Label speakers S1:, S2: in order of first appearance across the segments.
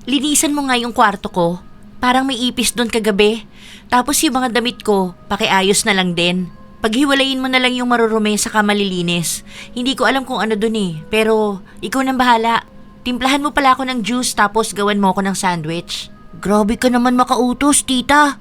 S1: Linisan mo nga yung kwarto ko. Parang may ipis doon kagabi. Tapos yung mga damit ko, pakiayos na lang din. Paghiwalayin mo na lang yung marurumi saka malilinis. Hindi ko alam kung ano doon eh, pero ikaw nang bahala. Timplahan mo pala ako ng juice tapos gawan mo ako ng sandwich. Grabe ka naman makautos, tita.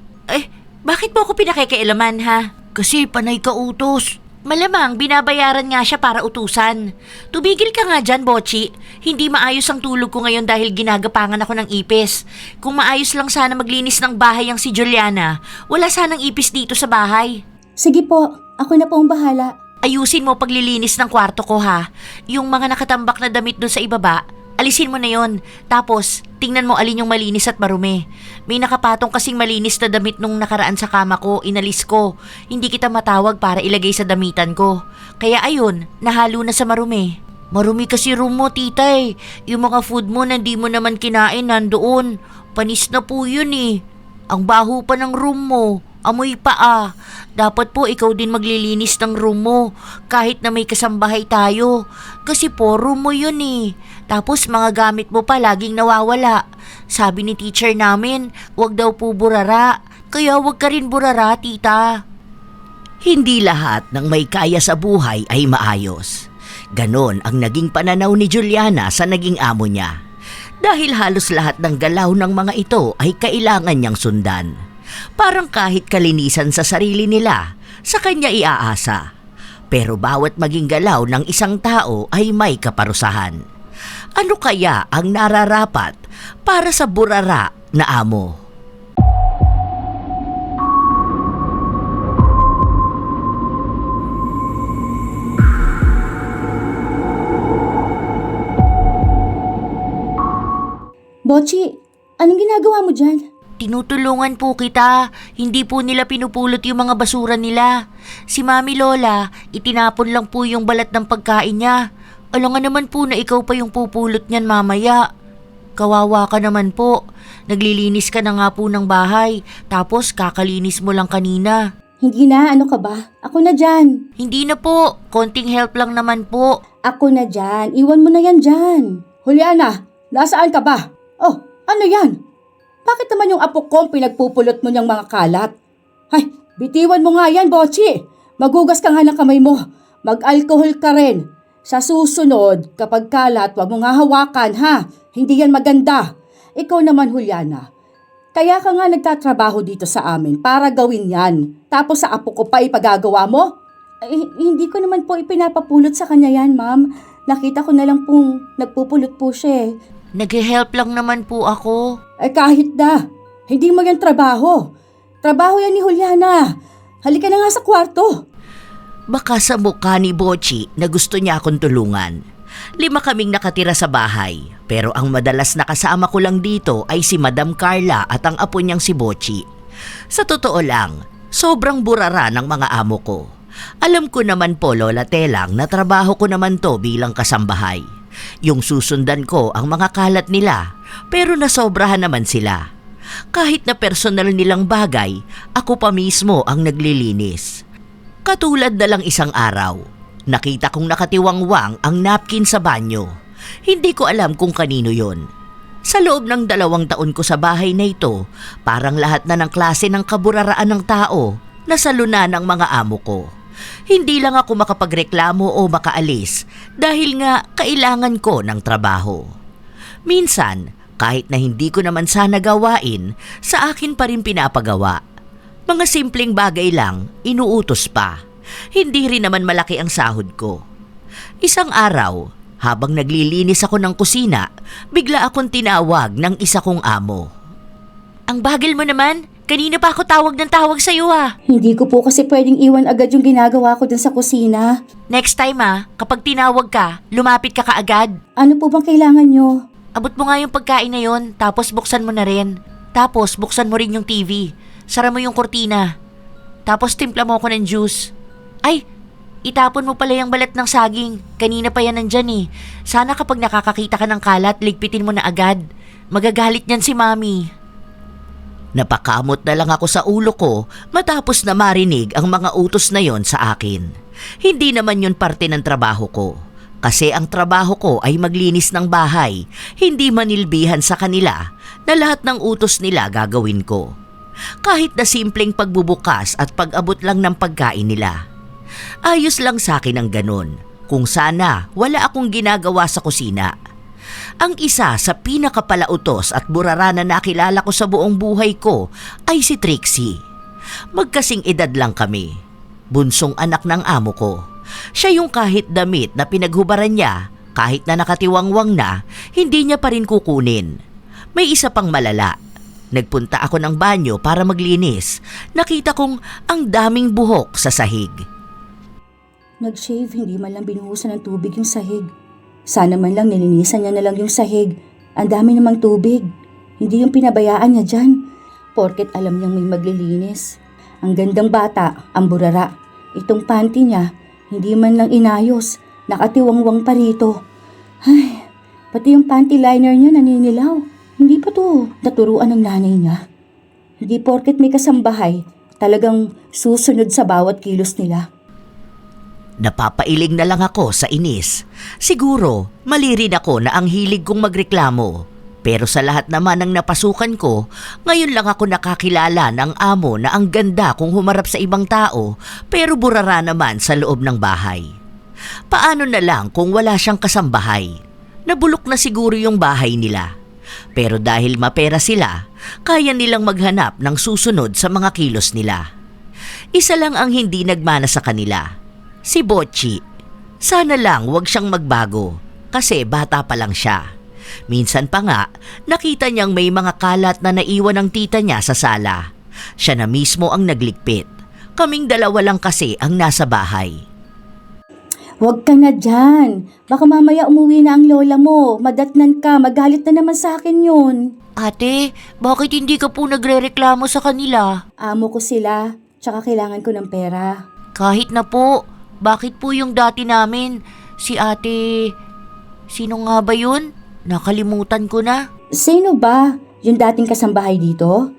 S1: Bakit mo ako pinakikialaman ha? Kasi panay ka utos. Malamang binabayaran nga siya para utusan. Tumigil ka nga dyan, Bochi. Hindi maayos ang tulog ko ngayon dahil ginagapangan ako ng ipis. Kung maayos lang sana maglinis ng bahay ang si Juliana, wala sanang ipis dito sa bahay.
S2: Sige po, ako na po ang bahala.
S1: Ayusin mo paglilinis ng kwarto ko ha. Yung mga nakatambak na damit doon sa ibaba, alisin mo na yon. Tapos, tingnan mo alin yung malinis at marumi. May nakapatong kasing malinis na damit nung nakaraan sa kama ko, inalis ko. Hindi kita matawag para ilagay sa damitan ko. Kaya ayun, nahalo na sa marumi. Marumi kasi room mo, tita eh. Yung mga food mo na di mo naman kinain nandoon. Panis na po yun eh. Ang baho pa ng room mo. Amoy pa ah. Dapat po ikaw din maglilinis ng room mo kahit na may kasambahay tayo. Kasi po room mo yun eh. Tapos mga gamit mo pa laging nawawala. Sabi ni teacher namin, wag daw po burara. Kaya wag ka rin burara, tita.
S3: Hindi lahat ng may kaya sa buhay ay maayos. Ganon ang naging pananaw ni Juliana sa naging amo niya. Dahil halos lahat ng galaw ng mga ito ay kailangan niyang sundan. Parang kahit kalinisan sa sarili nila, sa kanya iaasa. Pero bawat maging galaw ng isang tao ay may kaparusahan. Ano kaya ang nararapat para sa burara na amo?
S2: Bochi, anong ginagawa mo dyan?
S1: Tinutulungan po kita. Hindi po nila pinupulot yung mga basura nila. Si Mami Lola, itinapon lang po yung balat ng pagkain niya. Alangan naman po na ikaw pa yung pupulot niyan mamaya. Kawawa ka naman po. Naglilinis ka na nga po ng bahay. Tapos kakalinis mo lang kanina.
S2: Hindi na, ano ka ba? Ako na dyan.
S1: Hindi na po. Konting help lang naman po.
S2: Ako na dyan. Iwan mo na yan dyan. Juliana, nasaan ka ba? Oh, ano yan? Bakit naman yung apo ko pinagpupulot mo niyang mga kalat? Ay, bitiwan mo nga yan, Bochi. Magugas ka nga ng kamay mo. Mag-alcohol ka rin. Sa susunod, kapag kalat, wag mo nga hawakan, ha? Hindi yan maganda. Ikaw naman, Juliana. Kaya ka nga nagtatrabaho dito sa amin para gawin yan. Tapos sa apo ko pa ipagagawa mo? Hindi ko naman po ipinapapulot sa kanya yan, ma'am. Nakita ko na lang pong nagpupulot po siya eh.
S1: Nag-help lang naman po ako.
S2: Kahit na. Hindi mo yan trabaho. Trabaho yan ni Juliana. Halika na nga sa kwarto.
S3: Baka sa mukha ni Bochi na gusto niya akong tulungan. 5 kaming nakatira sa bahay, pero ang madalas nakasama ko lang dito ay si Madam Carla at ang apo niyang si Bochi. Sa totoo lang, sobrang burara ng mga amo ko. Alam ko naman po, Lola Telang, na trabaho ko naman to bilang kasambahay. Yung susundan ko ang mga kalat nila, pero nasobrahan naman sila. Kahit na personal nilang bagay, ako pa mismo ang naglilinis. Katulad na lang isang araw, nakita kong nakatiwangwang ang napkin sa banyo. Hindi ko alam kung kanino yon. Sa loob ng 2 taon ko sa bahay na ito, parang lahat na ng klase ng kaburaraan ng tao nasaluna ng mga amo ko. Hindi lang ako makapagreklamo o makaalis dahil nga kailangan ko ng trabaho. Minsan, kahit na hindi ko naman sana gawain, sa akin pa rin pinapagawa. Mga simpleng bagay lang, inuutos pa. Hindi rin naman malaki ang sahod ko. Isang araw, habang naglilinis ako ng kusina, bigla akong tinawag ng isa kong amo.
S1: Ang bagal mo naman. Kanina pa ako tawag ng tawag sa'yo ah.
S2: Hindi ko po kasi pwedeng iwan agad yung ginagawa ko dun sa kusina.
S1: Next time kapag tinawag ka, lumapit ka kaagad.
S2: Ano po bang kailangan nyo?
S1: Abot mo nga yung pagkain na yon, tapos buksan mo na rin. Tapos buksan mo rin yung TV. Sara mo yung kortina. Tapos timpla mo ako ng juice. Ay, itapon mo pala yung balat ng saging. Kanina pa yan nandyan eh. Sana kapag nakakakita ka ng kalat, ligpitin mo na agad. Magagalit niyan si Mami.
S3: Napakamot na lang ako sa ulo ko matapos na marinig ang mga utos na yon sa akin. Hindi naman yun parte ng trabaho ko. Kasi ang trabaho ko ay maglinis ng bahay, hindi manilbihan sa kanila na lahat ng utos nila gagawin ko. Kahit na simpleng pagbubukas at pag-abot lang ng pagkain nila. Ayos lang sa akin ang ganun, kung sana wala akong ginagawa sa kusina. Ang isa sa pinakapalautos at burara na nakilala ko sa buong buhay ko ay si Trixie. Magkasing edad lang kami. Bunsong anak ng amo ko. Siya yung kahit damit na pinaghubaran niya, kahit na nakatiwangwang na, hindi niya pa rin kukunin. May isa pang malala. Nagpunta ako ng banyo para maglinis. Nakita kong ang daming buhok sa sahig.
S2: Nag-shave, hindi man lang binuhusan ng tubig yung sahig. Sana man lang nilinisan niya na lang yung sahig. Ang dami namang tubig. Hindi yung pinabayaan niya dyan. Porket alam niyang may maglilinis. Ang gandang bata, ang burara. Itong panty niya, hindi man lang inayos. Nakatiwangwang pa rito. Ay, pati yung panty liner niya naninilaw. Hindi pa to naturuan ng nanay niya. Hindi porket may kasambahay, talagang susunod sa bawat kilos nila.
S3: Napapailing na lang ako sa inis. Siguro, mali rin ako na ang hilig kong magreklamo. Pero sa lahat naman ng napasukan ko, ngayon lang ako nakakilala ng amo na ang ganda kung humarap sa ibang tao, pero burara naman sa loob ng bahay. Paano na lang kung wala siyang kasambahay? Nabulok na siguro yung bahay nila. Pero dahil mapera sila, kaya nilang maghanap ng susunod sa mga kilos nila. Isa lang ang hindi nagmana sa kanila, si Bocci. Sana lang wag siyang magbago kasi bata pa lang siya. Minsan pa nga, nakita niyang may mga kalat na naiwan ng tita niya sa sala. Siya na mismo ang nagligpit. Kaming dalawa lang kasi ang nasa bahay.
S2: Huwag ka na dyan. Baka mamaya umuwi na ang lola mo. Madatnan ka, magalit na naman sa akin yun.
S1: Ate, bakit hindi ka po nagrereklamo sa kanila?
S2: Amo ko sila, tsaka kailangan ko ng pera.
S1: Kahit na po, bakit po yung dati namin, si ate... Sino nga ba yun? Nakalimutan ko na.
S2: Sino ba? Yung dating kasambahay dito?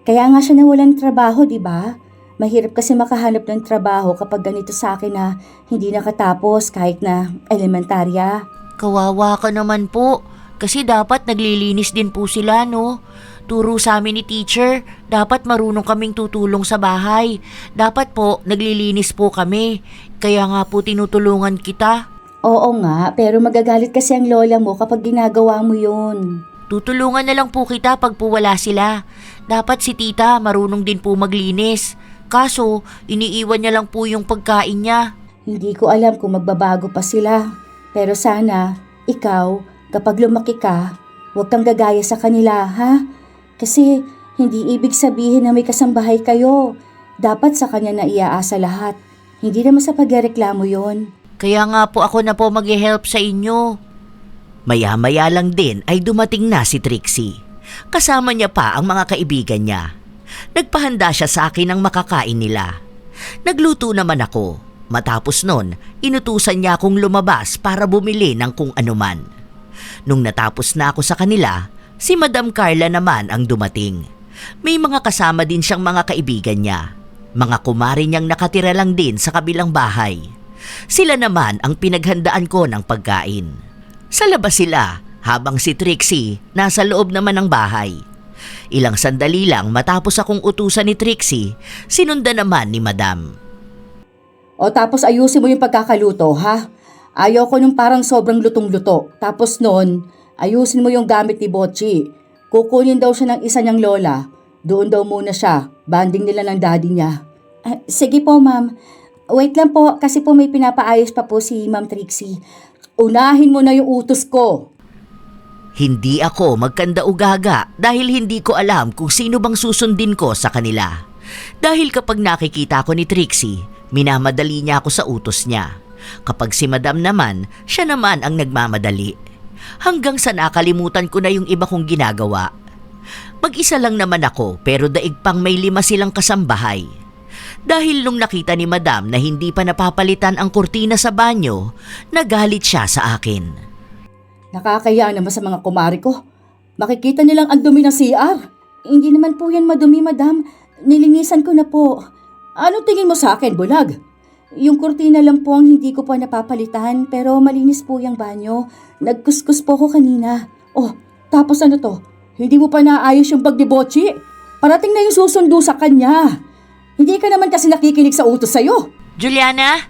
S2: Kaya nga siya nawalan trabaho, di ba? Mahirap kasi makahanap ng trabaho kapag ganito sa akin na hindi nakatapos kahit na elementarya.
S1: Kawawa ka naman po. Kasi dapat naglilinis din po sila, no? Turo sa amin ni teacher, dapat marunong kaming tutulong sa bahay. Dapat po, naglilinis po kami. Kaya nga po tinutulungan kita.
S2: Oo nga, pero magagalit kasi ang lola mo kapag ginagawa mo yun.
S1: Tutulungan na lang po kita pag po wala sila. Dapat si tita marunong din po maglinis. Kaso, iniiwan niya lang po yung pagkain niya.
S2: Hindi ko alam kung magbabago pa sila. Pero sana, ikaw, kapag lumaki ka, huwag kang gagaya sa kanila, ha? Kasi hindi ibig sabihin na may kasambahay kayo. Dapat sa kanya na iaasa lahat. Hindi naman sa pagreklamo yon.
S1: Kaya nga po ako na po mag-help sa inyo.
S3: Maya-maya lang din ay dumating na si Trixie. Kasama niya pa ang mga kaibigan niya. Nagpahanda siya sa akin ng makakain nila. Nagluto naman ako. Matapos nun, inutusan niya akong lumabas para bumili ng kung anuman. Nung natapos na ako sa kanila, si Madam Carla naman ang dumating. May mga kasama din siyang mga kaibigan niya. Mga kumari niyang nakatira lang din sa kabilang bahay. Sila naman ang pinaghandaan ko ng pagkain. Sa labas sila, habang si Trixie nasa loob naman ng bahay. Ilang sandali lang matapos akong utusan ni Trixie, sinundan naman ni Madam.
S2: O tapos ayusin mo yung pagkakaluto, ha? Ayaw ko nung parang sobrang lutong-luto. Tapos nun, ayusin mo yung gamit ni Bocci. Kukunin daw siya ng isa niyang lola. Doon daw muna siya. Banding nila ng daddy niya. Sige po, ma'am. Wait lang po, kasi po may pinapaayos pa po si Ma'am Trixie. Unahin mo na yung utos ko.
S3: Hindi ako magkanda-ugaga dahil hindi ko alam kung sino bang susundin ko sa kanila. Dahil kapag nakikita ko ni Trixie, minamadali niya ako sa utos niya. Kapag si Madam naman, siya naman ang nagmamadali. Hanggang sa nakalimutan ko na yung iba kong ginagawa. Mag-isa lang naman ako pero daig pang may 5 silang kasambahay. Dahil nung nakita ni Madam na hindi pa napapalitan ang kurtina sa banyo, nagalit siya sa akin.
S2: Nakakaya naman sa mga kumari ko. Makikita nilang ang dumi ng CR. Hindi naman po yan madumi, madam. Nilinisan ko na po. Anong tingin mo sa akin, bulag? Yung kurtina lang po ang hindi ko pa napapalitan pero malinis po yung banyo. Nagkuskus po ko kanina. Oh, tapos ano to? Hindi mo pa naayos yung bag ni Botchi? Parating na yung susundo sa kanya. Hindi ka naman kasi nakikinig sa utos sa'yo.
S1: Juliana?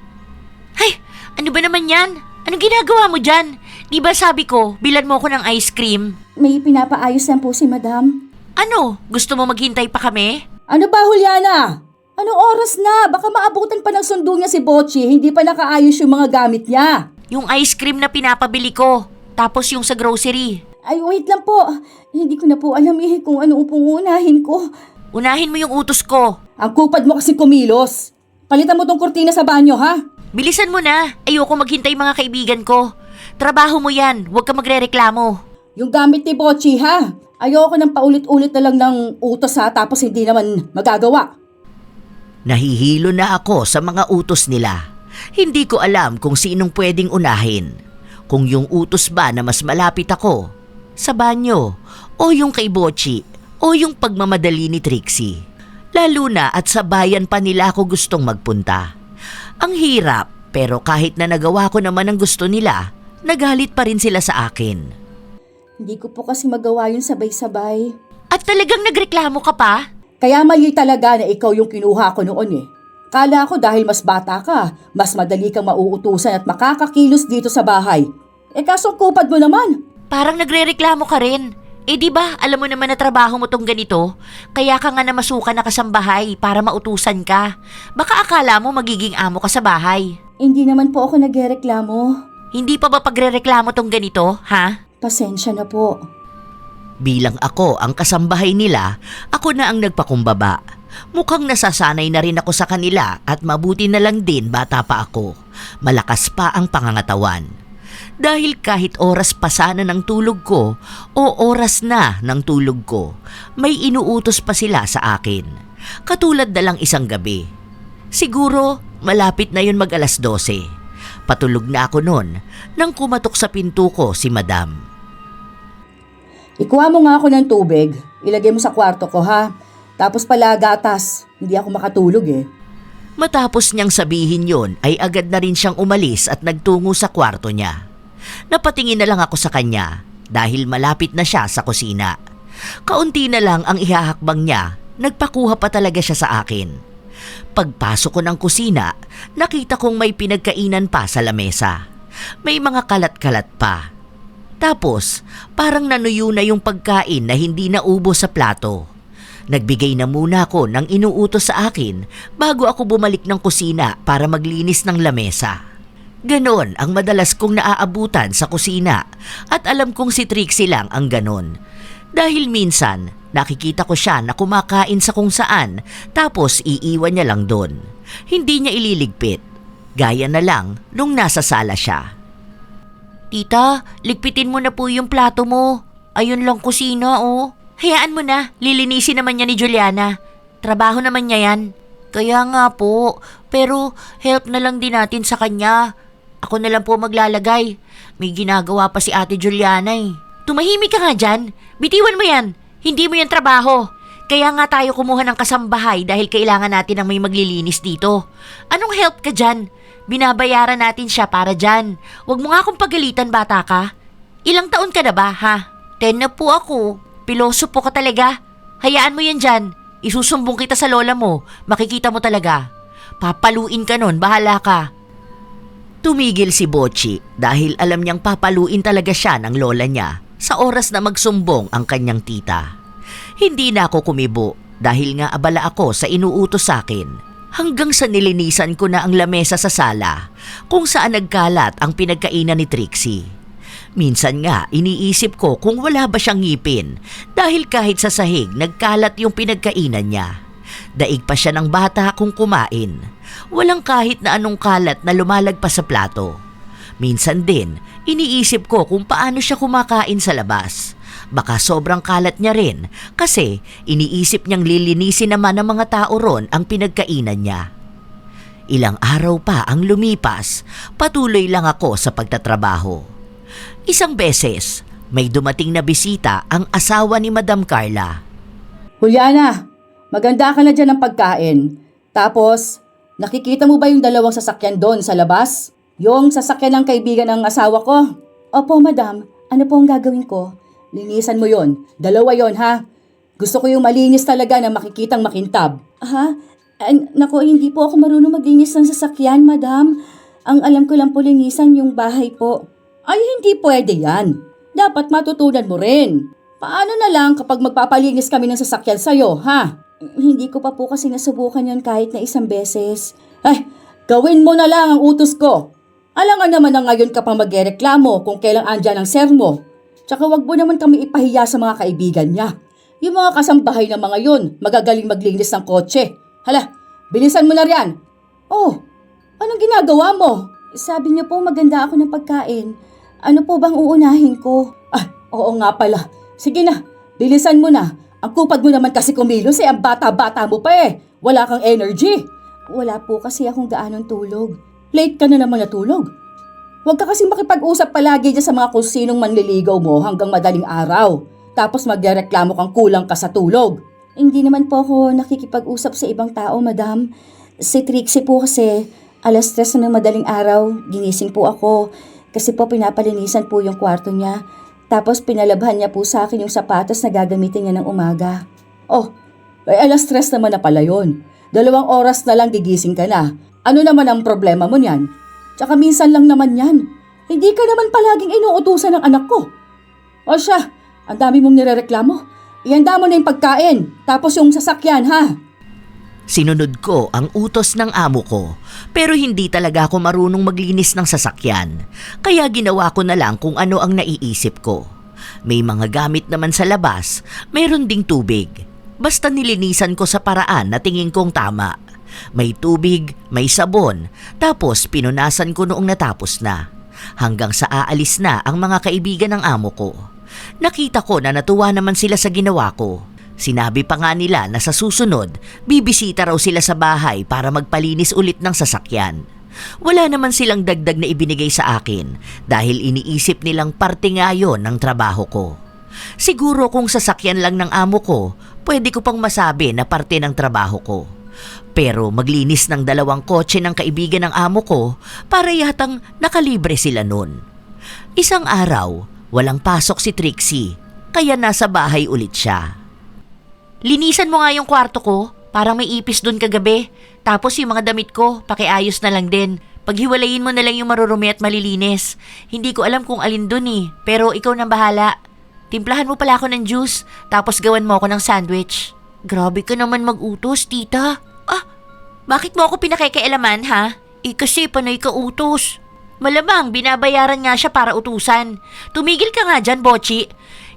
S1: Ay, ano ba naman yan? Anong ginagawa mo dyan? Di ba sabi ko, bilan mo ko ng ice cream?
S2: May pinapaayos lang po si Madam.
S1: Ano? Gusto mo maghintay pa kami?
S2: Ano ba, Juliana? Anong oras na? Baka maabutan pa ng sundo niya si Botchi. Hindi pa nakaayos yung mga gamit niya.
S1: Yung ice cream na pinapabili ko. Tapos yung sa grocery.
S2: Ay, wait lang po. Hindi ko na po alam kung ano upong unahin ko.
S1: Unahin mo yung utos ko.
S2: Ang kupad mo kasi kumilos. Palitan mo tong kurtina sa banyo, ha?
S1: Bilisan mo na. Ayoko maghintay mga kaibigan ko. Trabaho mo yan. Huwag ka magrereklamo.
S2: Yung gamit ni Botchi, ha? Ayoko nang paulit-ulit na lang ng utos, ha? Tapos hindi naman magagawa.
S3: Nahihilo na ako sa mga utos nila. Hindi ko alam kung sinong pwedeng unahin. Kung yung utos ba na mas malapit ako sa banyo, o yung kay Botchi, o yung pagmamadali ni Trixie. Lalo na at sa bayan pa nila ako gustong magpunta. Ang hirap, pero kahit na nagawa ko naman ang gusto nila, nagalit pa rin sila sa akin.
S2: Hindi ko po kasi magawa yun sabay-sabay.
S1: At talagang nagreklamo ka pa?
S2: Kaya mali talaga na ikaw yung kinuha ko noon Kala ko dahil mas bata ka, mas madali kang mauutusan at makakakilos dito sa bahay. Kaso kupad mo naman.
S1: Parang nagrereklamo ka rin. Di ba, alam mo naman na trabaho mo tong ganito? Kaya ka nga namasukan na kasambahay para mautusan ka. Baka akala mo magiging amo ka sa bahay.
S2: Hindi naman po ako nagrereklamo.
S1: Hindi pa ba pagrereklamo tong ganito, ha?
S2: Pasensya na po.
S3: Bilang ako ang kasambahay nila, ako na ang nagpakumbaba. Mukhang nasasanay na rin ako sa kanila at mabuti na lang din bata pa ako. Malakas pa ang pangangatawan. Dahil kahit oras pa sana ng tulog ko o oras na ng tulog ko, may inuutos pa sila sa akin. Katulad na lang isang gabi. Siguro malapit na yun mag 12:00. Patulog na ako noon nang kumatok sa pinto ko si Madam.
S2: Ikuha mo nga ako ng tubig. Ilagay mo sa kwarto ko, ha? Tapos pala gatas. Hindi ako makatulog
S3: Matapos niyang sabihin yon ay agad na rin siyang umalis at nagtungo sa kwarto niya. Napatingin na lang ako sa kanya dahil malapit na siya sa kusina. Kaunti na lang ang ihahakbang niya, nagpakuha pa talaga siya sa akin. Pagpasok ko ng kusina, nakita kong may pinagkainan pa sa lamesa. May mga kalat-kalat pa. Tapos, parang nanuyo na yung pagkain na hindi naubos sa plato. Nagbigay na muna ako ng inuutos sa akin bago ako bumalik ng kusina para maglinis ng lamesa. Ganon ang madalas kong naaabutan sa kusina at alam kong si Trixie lang ang ganon. Dahil minsan, nakikita ko siya na kumakain sa kung saan tapos iiwan niya lang doon. Hindi niya ililigpit. Gaya na lang nung nasa sala siya.
S1: Tita, ligpitin mo na po yung plato mo. Ayun lang kusina, oh. Hayaan mo na, lilinisin naman niya ni Juliana. Trabaho naman niya yan. Kaya nga po, pero help na lang din natin sa kanya. Ako na lang po maglalagay. May ginagawa pa si Ate Juliana Tumahimik ka nga dyan. Bitiwan mo yan. Hindi mo yan trabaho. Kaya nga tayo kumuha ng kasambahay dahil kailangan natin ng may maglilinis dito. Anong help ka dyan? Binabayaran natin siya para dyan. Huwag mo nga akong pagalitan, bata ka. Ilang taon ka na ba, ha? 10 na po ako. Piloso po ka talaga. Hayaan mo yan dyan. Isusumbong kita sa lola mo. Makikita mo talaga. Papaluin ka nun, bahala ka.
S3: Tumigil si Botchi dahil alam niyang papaluin talaga siya ng lola niya sa oras na magsumbong ang kanyang tita. Hindi na ako kumibo dahil nga abala ako sa inuutos sa akin. Hanggang sa nilinisan ko na ang lamesa sa sala kung saan nagkalat ang pinagkainan ni Trixie. Minsan nga iniisip ko kung wala ba siyang ngipin dahil kahit sa sahig nagkalat yung pinagkainan niya. Daig pa siya ng bata kung kumain. Walang kahit na anong kalat na lumalagpas sa plato. Minsan din iniisip ko kung paano siya kumakain sa labas. Baka sobrang kalat niya rin kasi iniisip niyang lilinisin naman ng mga tao ron ang pinagkainan niya. Ilang araw pa ang lumipas, patuloy lang ako sa pagtatrabaho. Isang beses, may dumating na bisita ang asawa ni Madam Carla.
S2: Juliana, maganda ka na dyan ng pagkain. Tapos, nakikita mo ba yung dalawang sasakyan doon sa labas? Yung sasakyan ng kaibigan ng asawa ko? Opo, madam. Ano po ang gagawin ko? Linisan mo yon. Dalawa yon, ha? Gusto ko yung malinis talaga na makikitang makintab. Ha? Naku, hindi po ako marunong maglinis ng sasakyan, madam. Ang alam ko lang po linisan yung bahay po. Ay, hindi pwede yan. Dapat matutunan mo rin. Paano na lang kapag magpapalinis kami ng sasakyan sa'yo, ha? Hindi ko pa po kasi nasubukan yon kahit na isang beses. Ay, gawin mo na lang ang utos ko. Alangan naman na ngayon ka pa magreklamo kung kailang andyan ang sir mo. Tsaka wag mo naman kami ipahiya sa mga kaibigan niya. Yung mga kasambahay na mga yun, magagaling maglinis ng kotse. Hala, bilisan mo na riyan. Oh, anong ginagawa mo? Sabi niyo po maganda ako ng pagkain. Ano po bang uunahin ko? Ah, oo nga pala. Sige na, bilisan mo na. Ang kupad mo naman kasi kumilos ang bata-bata mo pa Wala kang energy. Wala po kasi akong gaanong tulog. Late ka na naman natulog. Huwag ka kasi makipag-usap palagi dyan sa mga kung sinong manliligaw mo hanggang madaling araw. Tapos magreklamo kang kulang ka sa tulog. Hindi naman po ako nakikipag-usap sa ibang tao, madam. Si Trixie po kasi, 3:00 na ng madaling araw, ginising po ako. Kasi po pinapalinisan po yung kwarto niya. Tapos pinalabhan niya po sa akin yung sapatos na gagamitin niya ng umaga. Oh, ay 3:00 naman na pala yun. 2 oras na lang gigising ka na. Ano naman ang problema mo niyan? Tsaka minsan lang naman yan. Hindi ka naman palaging inuutusan ng anak ko. O siya, ang dami mong nirereklamo. Ihanda mo na yung pagkain, tapos yung sasakyan, ha?
S3: Sinunod ko ang utos ng amo ko, pero hindi talaga ako marunong maglinis ng sasakyan. Kaya ginawa ko na lang kung ano ang naiisip ko. May mga gamit naman sa labas, mayroon ding tubig. Basta nilinisan ko sa paraan na tingin kong tama. May tubig, may sabon, tapos pinunasan ko noong natapos na. Hanggang sa aalis na ang mga kaibigan ng amo ko. Nakita ko na natuwa naman sila sa ginawa ko. Sinabi pa nga nila na sa susunod, bibisita raw sila sa bahay para magpalinis ulit ng sasakyan. Wala naman silang dagdag na ibinigay sa akin dahil iniisip nilang parte nga yun ng trabaho ko. Siguro kung sasakyan lang ng amo ko, pwede ko pang masabi na parte ng trabaho ko. Pero maglinis ng 2 kotse ng kaibigan ng amo ko, para yatang nakalibre sila nun. Isang araw, walang pasok si Trixie, kaya nasa bahay ulit siya.
S1: Linisan mo nga yung kwarto ko. Parang may ipis dun kagabi. Tapos yung mga damit ko, pakiayos na lang din. Paghiwalayin mo na lang yung marurumi at malilinis. Hindi ko alam kung alin dun pero ikaw nang bahala. Timplahan mo pala ako ng juice, tapos gawan mo ako ng sandwich. Grabe ka naman mag-utos, tita. Bakit mo ako pinakikialaman, ha? Kasi panay ka utos. Malamang binabayaran nga siya para utusan. Tumigil ka nga dyan, Bochi.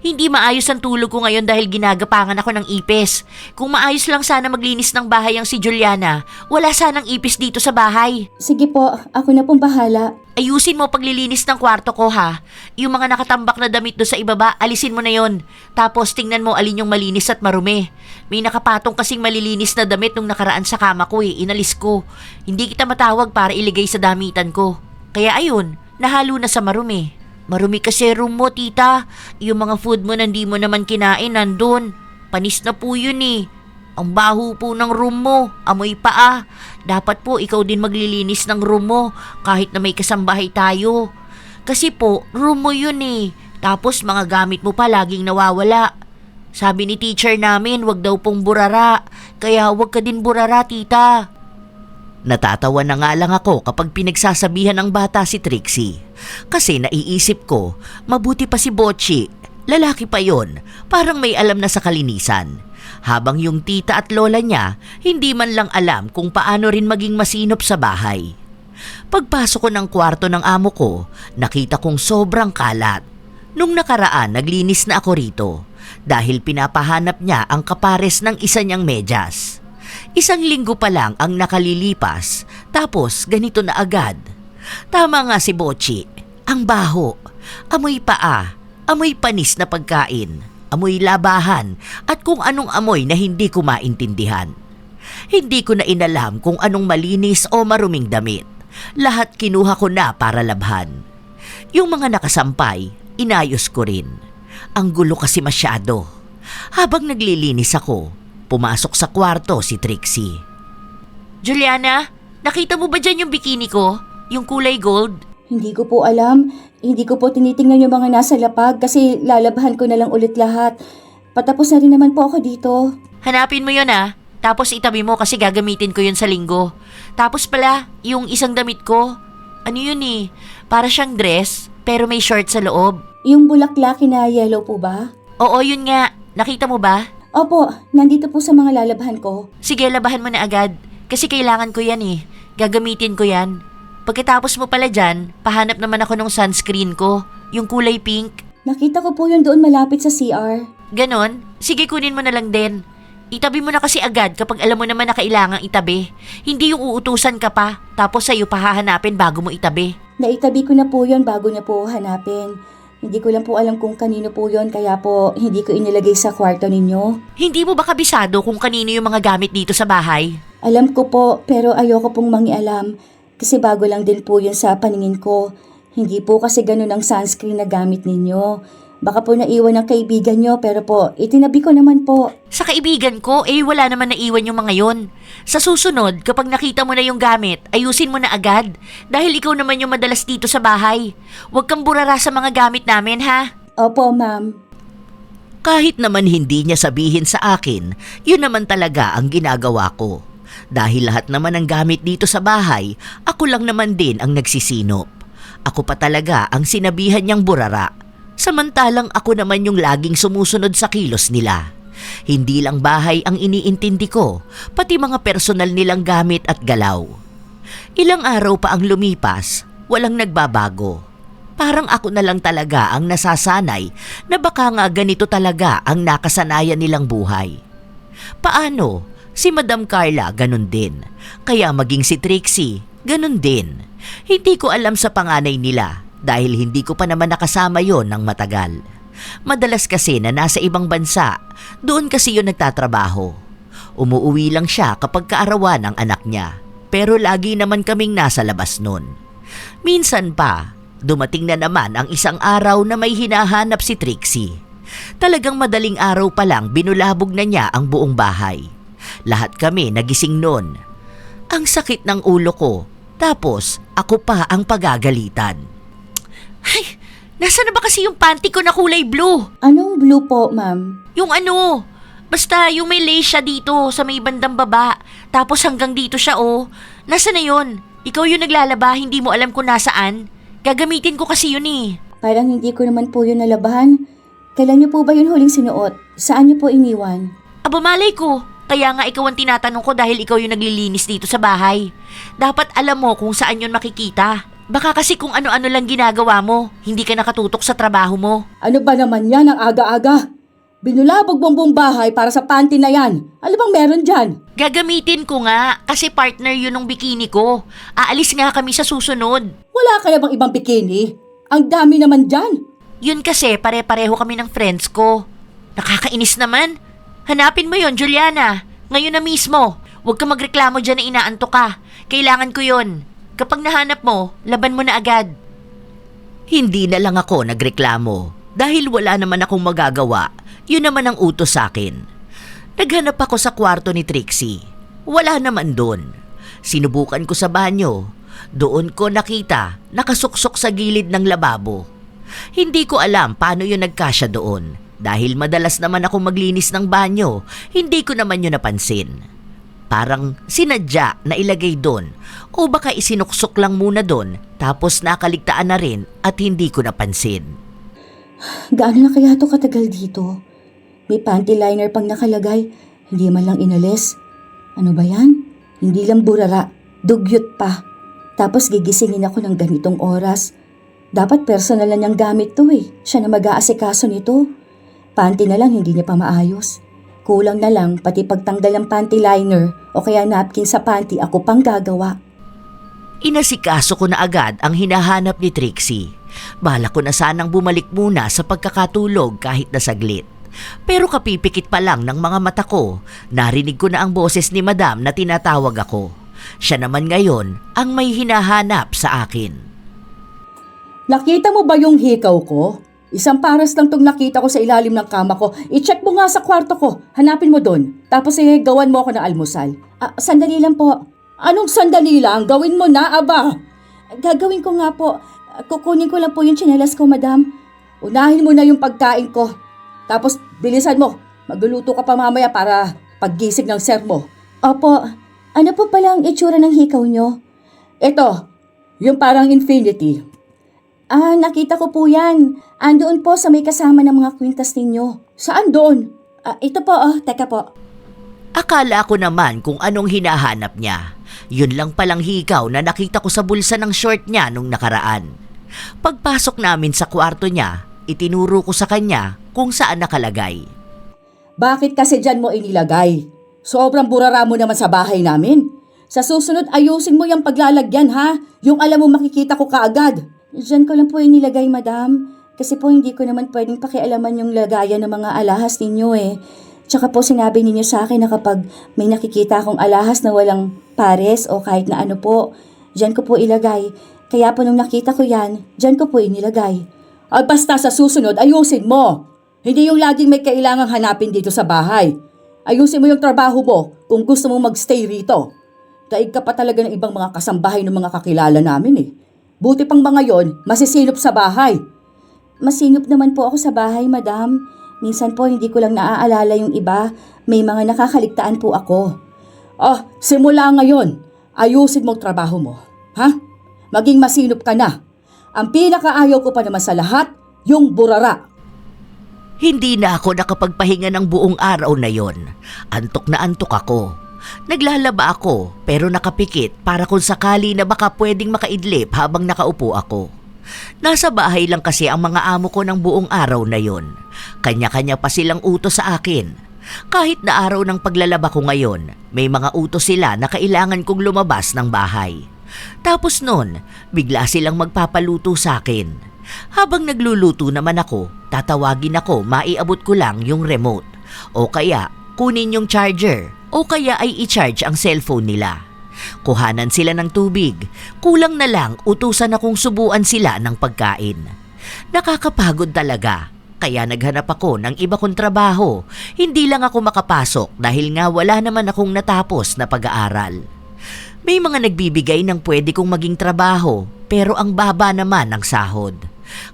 S1: Hindi maayos ang tulog ko ngayon dahil ginagapangan ako ng ipis. Kung maayos lang sana maglinis ng bahay ang si Juliana, wala sanang ipis dito sa bahay.
S2: Sige po, ako na pong bahala.
S1: Ayusin mo paglilinis ng kwarto ko, ha? Yung mga nakatambak na damit doon sa ibaba, alisin mo na yon. Tapos tingnan mo alin yung malinis at marumi. May nakapatong kasing malilinis na damit nung nakaraan sa kama ko inalis ko. Hindi kita matawag para iligay sa damitan ko. Kaya ayun, nahalo na sa marumi. Marumi kasi room mo, tita. Yung mga food mo na hindi mo naman kinain nandun. Panis na po yun Ang baho po ng room mo, amoy paa. Dapat po ikaw din maglilinis ng room mo kahit na may kasambahay tayo. Kasi po, room mo yun Tapos mga gamit mo pa laging nawawala. Sabi ni teacher namin, wag daw pong burara. Kaya wag ka din burara, tita.
S3: Natatawa na nga lang ako kapag pinagsasabihan ng bata si Trixie. Kasi naiisip ko, mabuti pa si Bochi. Lalaki pa yon, parang may alam na sa kalinisan. Habang yung tita at lola niya, hindi man lang alam kung paano rin maging masinop sa bahay. Pagpasok ko ng kwarto ng amo ko, nakita kong sobrang kalat. Nung nakaraan, naglinis na ako rito dahil pinapahanap niya ang kapares ng isa niyang medyas. 1 linggo pa lang ang nakalilipas, tapos ganito na agad. Tama nga si Bochi, ang baho, amoy paa, amoy panis na pagkain, amoy labahan at kung anong amoy na hindi ko maintindihan. Hindi ko na inalam kung anong malinis o maruming damit. Lahat kinuha ko na para labhan. Yung mga nakasampay, inayos ko rin. Ang gulo kasi masyado. Habang naglilinis ako, pumasok sa kwarto si Trixie.
S1: Juliana, nakita mo ba dyan yung bikini ko? Yung kulay gold?
S2: Hindi ko po alam. Hindi ko po tinitingnan yung mga nasa lapag kasi lalabahan ko na lang ulit lahat. Patapos na rin naman po ako dito.
S1: Hanapin mo yun ah. Tapos itabi mo kasi gagamitin ko yun sa linggo. Tapos pala, yung isang damit ko, ano yun eh? Para siyang dress, pero may short sa loob.
S2: Yung bulaklaki na yellow po ba?
S1: Oo, yun nga. Nakita mo ba?
S2: Opo, nandito po sa mga lalabahan ko.
S1: Sige, labahan mo na agad. Kasi kailangan ko yan eh. Gagamitin ko yan. Pagkatapos mo pala dyan, pahanap naman ako ng sunscreen ko. Yung kulay pink.
S2: Nakita ko po yun doon malapit sa CR.
S1: Ganon? Sige, kunin mo na lang din. Itabi mo na kasi agad kapag alam mo naman na kailangang itabi. Hindi yung uutusan ka pa, tapos sa'yo pahahanapin bago mo itabi.
S2: Naitabi ko na po yun bago niya po hanapin. Hindi ko lang po alam kung kanino po yun kaya po hindi ko inilagay sa kwarto ninyo.
S1: Hindi mo ba kabisado kung kanino yung mga gamit dito sa bahay?
S2: Alam ko po pero ayoko pong mangialam kasi bago lang din po yun sa paningin ko. Hindi po kasi ganun ang sunscreen na gamit ninyo. Baka po naiwan ng kaibigan nyo pero po itinabi ko naman po.
S1: Sa kaibigan ko, wala naman naiwan yung mga yon. Sa susunod, kapag nakita mo na yung gamit, ayusin mo na agad. Dahil ikaw naman yung madalas dito sa bahay. Huwag kang burara sa mga gamit namin, ha?
S2: Opo, ma'am.
S3: Kahit naman hindi niya sabihin sa akin, yun naman talaga ang ginagawa ko. Dahil lahat naman ng gamit dito sa bahay, ako lang naman din ang nagsisinop. Ako pa talaga ang sinabihan niyang burara. Samantalang ako naman yung laging sumusunod sa kilos nila. Hindi lang bahay ang iniintindi ko, pati mga personal nilang gamit at galaw. Ilang araw pa ang lumipas, walang nagbabago. Parang ako na lang talaga ang nasasanay na baka nga ganito talaga ang nakasanayan nilang buhay. Paano? Si Madam Carla ganun din. Kaya maging si Trixie, ganun din. Hindi ko alam sa panganay nila. Dahil hindi ko pa naman nakasama yon ng matagal. Madalas kasi na nasa ibang bansa, doon kasi yon nagtatrabaho. Umuuwi lang siya kapag kaarawan ng anak niya, pero lagi naman kaming nasa labas nun. Minsan pa, dumating na naman ang isang araw na may hinahanap si Trixie. Talagang madaling araw pa lang binulabog na niya ang buong bahay. Lahat kami nagising nun. Ang sakit ng ulo ko, tapos ako pa ang pagagalitan. Ay, nasa na ba kasi yung panty ko na kulay blue?
S2: Anong blue po, ma'am?
S1: Yung ano, basta yung may lace siya dito sa may bandang baba. Tapos hanggang dito siya oh. Nasa na yun? Ikaw yung naglalaba, hindi mo alam kung nasaan? Gagamitin ko kasi yun eh.
S2: Parang hindi ko naman po yun nalabahan. Kailan niyo po ba yun huling sinuot? Saan niyo po iniwan?
S1: Aba malay ko, kaya nga ikaw ang tinatanong ko dahil ikaw yung naglilinis dito sa bahay. Dapat alam mo kung saan yun makikita. Baka kasi kung ano-ano lang ginagawa mo, hindi ka nakatutok sa trabaho mo.
S2: Ano ba naman yan ang aga-aga? Binulabog mo ang buong bahay para sa panty na yan. Ano bang meron dyan?
S1: Gagamitin ko nga kasi partner yun ng bikini ko. Aalis nga kami sa susunod.
S2: Wala kaya bang ibang bikini? Ang dami naman dyan.
S1: Yun kasi pare-pareho kami ng friends ko. Nakakainis naman. Hanapin mo yun, Juliana. Ngayon na mismo. Huwag ka magreklamo dyan na inaantok ka. Kailangan ko yun. Kapag nahanap mo, laban mo na agad.
S3: Hindi na lang ako nagreklamo dahil wala naman akong magagawa. Yun naman ang utos sa akin. Naghanap ako sa kwarto ni Trixie. Wala naman doon. Sinubukan ko sa banyo. Doon ko nakita nakasuksok sa gilid ng lababo. Hindi ko alam paano yun nagkasya doon. Dahil madalas naman ako maglinis ng banyo, hindi ko naman yun napansin. Parang sinadya na ilagay doon o baka isinuksok lang muna doon tapos nakaligtaan na rin at hindi ko napansin.
S2: Gaano na kaya ito katagal dito? May panty liner pang nakalagay, hindi man lang inalis. Ano ba yan? Hindi lang burara, dugyot pa. Tapos gigisingin ako ng ganitong oras. Dapat personal na niyang gamit to eh. Siya na mag-aasikaso nito. Panty na lang hindi niya pa maayos. Kulang na lang pati pagtanggal ng panty liner o kaya napkin sa panty ako pang gagawa.
S3: Inasikaso ko na agad ang hinahanap ni Trixie. Bala ko na sanang bumalik muna sa pagkakatulog kahit na saglit. Pero kapipikit pa lang ng mga mata ko, narinig ko na ang boses ni Madam na tinatawag ako. Siya naman ngayon ang may hinahanap sa akin.
S2: Nakita mo ba yung hikaw ko? Isang paras lang tong nakita ko sa ilalim ng kama ko. I-check mo nga sa kwarto ko. Hanapin mo doon. Tapos gawan mo ako ng almusal. Sandali lang po. Anong sandali lang? Gawin mo na, aba. Gagawin ko nga po. Kukunin ko lang po yung tsinelas ko, madam. Unahin mo na yung pagkain ko. Tapos, bilisan mo. Magluluto ka pa mamaya para paggising ng sir mo. Opo. Ano po pala ang itsura ng hikaw nyo? Ito, yung parang infinity. Nakita ko po yan. Andoon po sa may kasama ng mga kwintas ninyo. Saan doon? Ito po, teka po.
S3: Akala ko naman kung anong hinahanap niya. Yun lang palang hikaw na nakita ko sa bulsa ng short niya nung nakaraan. Pagpasok namin sa kwarto niya, itinuro ko sa kanya kung saan nakalagay.
S2: Bakit kasi dyan mo inilagay? Sobrang burara mo naman sa bahay namin. Sa susunod ayusin mo yung paglalagyan ha. Yung alam mo makikita ko kaagad. Diyan ko lang po inilagay, madam. Kasi po hindi ko naman pwedeng pakialaman yung lagayan ng mga alahas ninyo eh. Tsaka po sinabi ninyo sa akin na kapag may nakikita akong alahas na walang pares o kahit na ano po, diyan ko po ilagay. Kaya po nung nakita ko yan, diyan ko po inilagay. Basta sa susunod, ayusin mo. Hindi yung laging may kailangang hanapin dito sa bahay. Ayusin mo yung trabaho mo kung gusto mong magstay rito. Daig ka pa talaga ng ibang mga kasambahay ng mga kakilala namin eh. Buti pang mga yon, masisinop sa bahay. Masinop naman po ako sa bahay, madam. Minsan po hindi ko lang naaalala yung iba. May mga nakakaligtaan po ako. Simula ngayon, ayusin mong trabaho mo. Ha? Maging masinop ka na. Ang pinakaayaw ko pa naman sa lahat, yung burara.
S3: Hindi na ako nakapagpahinga ng buong araw na yon. Antok na antok ako. Naglalaba ako pero nakapikit para kung sakali na baka pwedeng makaidlip habang nakaupo ako. Nasa bahay lang kasi ang mga amo ko ng buong araw na yon. Kanya-kanya pa silang utos sa akin. Kahit na araw ng paglalaba ko ngayon, may mga utos sila na kailangan kong lumabas ng bahay. Tapos nun, bigla silang magpapaluto sa akin. Habang nagluluto naman ako, tatawagin ako maiabot ko lang yung remote. O kaya kunin yung charger. O kaya ay i-charge ang cellphone nila. Kuhanan sila ng tubig. Kulang na lang utusan akong subuan sila ng pagkain. Nakakapagod talaga. Kaya naghanap ako ng iba kong trabaho. Hindi lang ako makapasok dahil nga wala naman akong natapos na pag-aaral. May mga nagbibigay ng pwede kong maging trabaho pero ang baba naman ng sahod.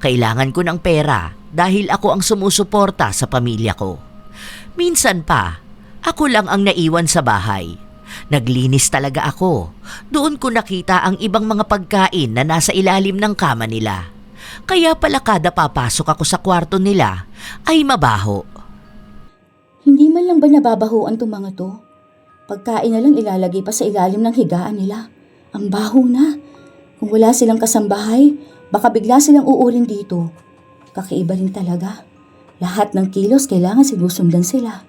S3: Kailangan ko ng pera dahil ako ang sumusuporta sa pamilya ko. Minsan pa, ako lang ang naiwan sa bahay. Naglinis talaga ako. Doon ko nakita ang ibang mga pagkain na nasa ilalim ng kama nila. Kaya pala kada papasok ako sa kwarto nila ay mabaho.
S2: Hindi man lang ba nababahuan itong mga to? Pagkain na lang ilalagay pa sa ilalim ng higaan nila. Ang baho na. Kung wala silang kasambahay, baka bigla silang uurin dito. Kakaiba rin talaga. Lahat ng kilos kailangan sinusundan sila.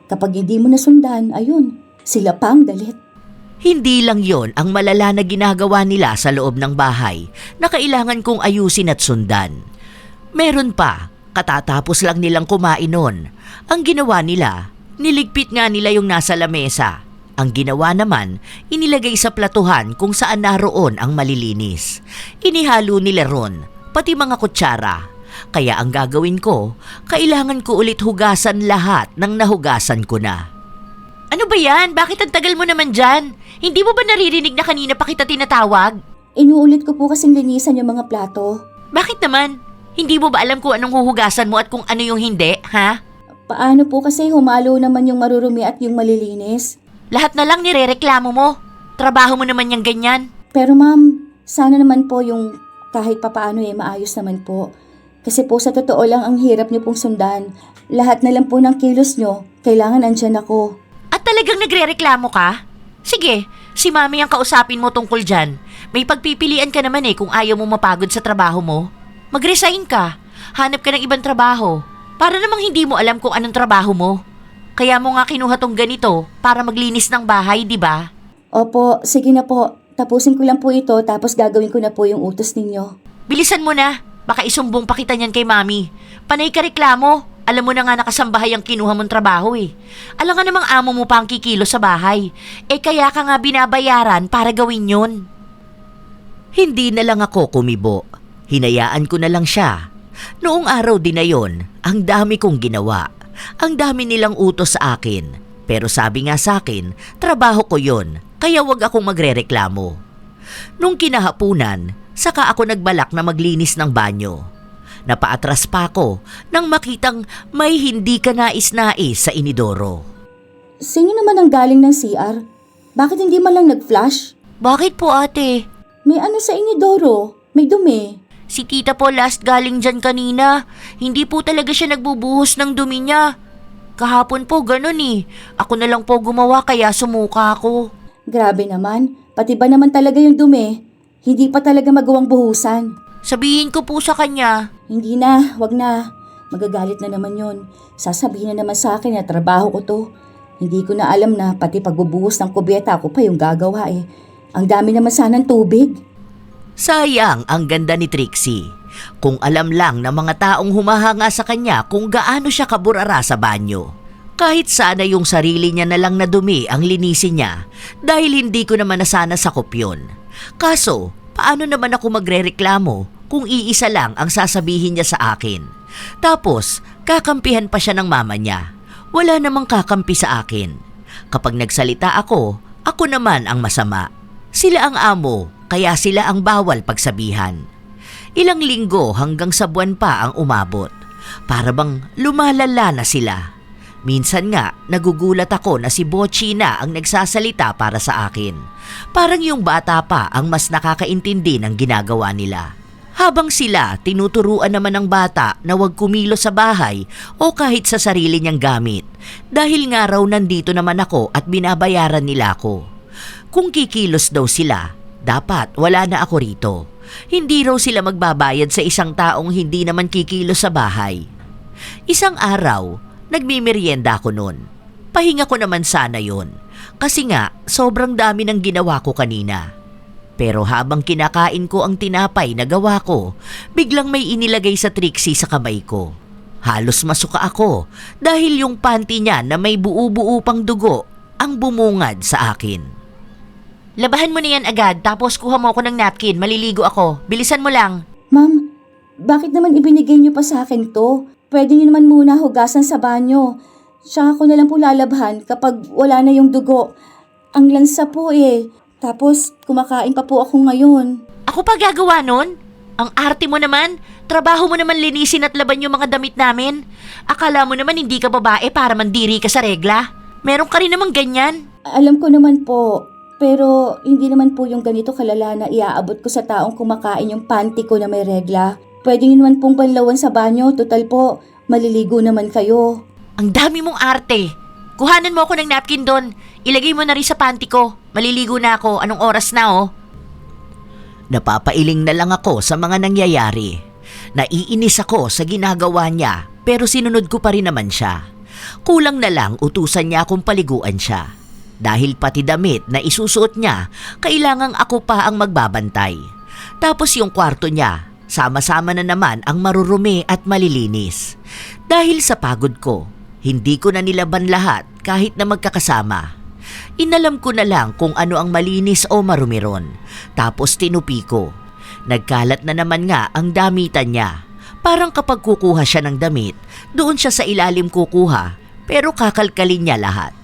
S2: Kapag hindi mo nasundan, ayun, sila pang dalit.
S3: Hindi lang yon ang malala na ginagawa nila sa loob ng bahay na kailangan kong ayusin at sundan. Meron pa, katatapos lang nilang kumain nun. Ang ginawa nila, niligpit nga nila yung nasa lamesa. Ang ginawa naman, inilagay sa platuhan kung saan naroon ang malilinis. Inihalo nila ron, pati mga kutsara. Kaya ang gagawin ko, kailangan ko ulit hugasan lahat ng nahugasan ko na.
S1: Ano ba yan? Bakit ang tagal mo naman dyan? Hindi mo ba naririnig na kanina pa kita tinatawag?
S2: Inuulit ko po kasing linisan yung mga plato.
S1: Bakit naman? Hindi mo ba alam kung anong huhugasan mo at kung ano yung hindi, ha?
S2: Paano po kasi humalo naman yung marurumi at yung malilinis?
S1: Lahat na lang nirereklamo mo. Trabaho mo naman yung ganyan.
S2: Pero ma'am, sana naman po yung kahit papaano maayos naman po. Kasi po sa totoo lang ang hirap niyo pong sundan. Lahat na lang po ng kilos niyo, kailangan andyan ako.
S1: At talagang nagrereklamo ka? Sige, si Mami ang kausapin mo tungkol dyan. May pagpipilian ka naman kung ayaw mo mapagod sa trabaho mo. Mag-resign ka. Hanap ka ng ibang trabaho. Para namang hindi mo alam kung anong trabaho mo. Kaya mo nga kinuha tong ganito para maglinis ng bahay, di ba?
S2: Opo, sige na po. Tapusin ko lang po ito tapos gagawin ko na po yung utos ninyo.
S1: Bilisan mo na. Baka isumbong pa kita niyan kay Mami. Panay ka reklamo. Alam mo na nga nakasambahay ang kinuha mong trabaho eh. Alam nga namang amo mo pa ang kikilo sa bahay. Kaya ka nga binabayaran para gawin yun.
S3: Hindi na lang ako kumibo. Hinayaan ko na lang siya. Noong araw din na yon, ang dami kong ginawa. Ang dami nilang utos sa akin. Pero sabi nga sa akin, trabaho ko yon. kaya wag akong magrereklamo. Nung kinahapunan, saka ako nagbalak na maglinis ng banyo. Napaatras pa ako nang makitang may hindi ka nais-nais sa inidoro.
S2: Sino naman ang galing ng CR? Bakit hindi man lang nag-flash?
S1: Bakit po ate?
S2: May ano sa inidoro? May dumi.
S1: Si tita po last galing dyan kanina. Hindi po talaga siya nagbubuhos ng dumi niya. Kahapon po ganun eh. Ako na lang po gumawa kaya sumuka ako.
S2: Grabe naman, pati ba naman talaga yung dumi? Hindi pa talaga magawang buhusan.
S1: Sabihin ko po sa kanya.
S2: Hindi na, wag na. Magagalit na naman yon. Sasabihin na naman sa akin na trabaho ko to. Hindi ko na alam na pati pagbubuhos ng kubyeta ako pa yung gagawa eh. Ang dami naman sanang tubig.
S3: Sayang ang ganda ni Trixie. Kung alam lang ng mga taong humahanga sa kanya kung gaano siya kaburara sa banyo. Kahit sana yung sarili niya na lang na dumi ang linisin niya dahil hindi ko naman nasana sakop yun. Kaso, paano naman ako magrereklamo kung iisa lang ang sasabihin niya sa akin? Tapos, kakampihan pa siya ng mama niya. Wala namang kakampi sa akin. Kapag nagsalita ako, ako naman ang masama. Sila ang amo, kaya sila ang bawal pagsabihan. Ilang linggo hanggang sa buwan pa ang umabot. Para bang lumalala na sila. Minsan nga, nagugulat ako na si Bocchi na ang nagsasalita para sa akin. Parang yung bata pa ang mas nakakaintindi ng ginagawa nila. Habang sila, tinuturuan naman ng bata na huwag kumilos sa bahay o kahit sa sarili niyang gamit. Dahil nga raw nandito naman ako at binabayaran nila ako. Kung kikilos daw sila, dapat wala na ako rito. Hindi raw sila magbabayad sa isang taong hindi naman kikilos sa bahay. Isang araw, nagmimerienda ako nun. Pahinga ko naman sana yon. Kasi nga, sobrang dami ng ginawa ko kanina. Pero habang kinakain ko ang tinapay na gawa ko, biglang may inilagay sa Trixie sa kamay ko. Halos masuka ako dahil yung panty niya na may buo-buo pang dugo ang bumungad sa akin.
S1: Labahan mo na yan agad tapos kuha mo ako ng napkin. Maliligo ako. Bilisan mo lang.
S2: Ma'am, bakit naman ibinigay niyo pa sa akin to? Pwede niyo naman muna hugasan sa banyo. Tsaka ko na lang po lalabhan kapag wala na yung dugo. Ang lansa po eh. Tapos kumakain pa po ako ngayon.
S1: Ako pa gagawa nun? Ang arte mo naman. Trabaho mo naman linisin at laban yung mga damit namin. Akala mo naman hindi ka babae para mandiri ka sa regla. Meron ka rin namang ganyan.
S2: Alam ko naman po. Pero hindi naman po yung ganito kalala na iaabot ko sa taong kumakain yung panty ko na may regla. Pwede nyo naman pong banlawan sa banyo. Total po, maliligo naman kayo.
S1: Ang dami mong arte. Kuhanan mo ako ng napkin doon. Ilagay mo na rin sa panty ko. Maliligo na ako. Anong oras na oh?
S3: Napapailing na lang ako sa mga nangyayari. Naiinis ako sa ginagawa niya pero sinunod ko pa rin naman siya. Kulang na lang utusan niya akong paliguan siya. Dahil pati damit na isusuot niya, kailangang ako pa ang magbabantay. Tapos yung kwarto niya, sama-sama na naman ang marurumi at malilinis. Dahil sa pagod ko, hindi ko na nilaban lahat kahit na magkakasama. Inalam ko na lang kung ano ang malinis o marumi ron. Tapos tinupi ko. Nagkalat na naman nga ang damitan niya. Parang kapag kukuha siya ng damit, doon siya sa ilalim kukuha, pero kakalkalin niya lahat.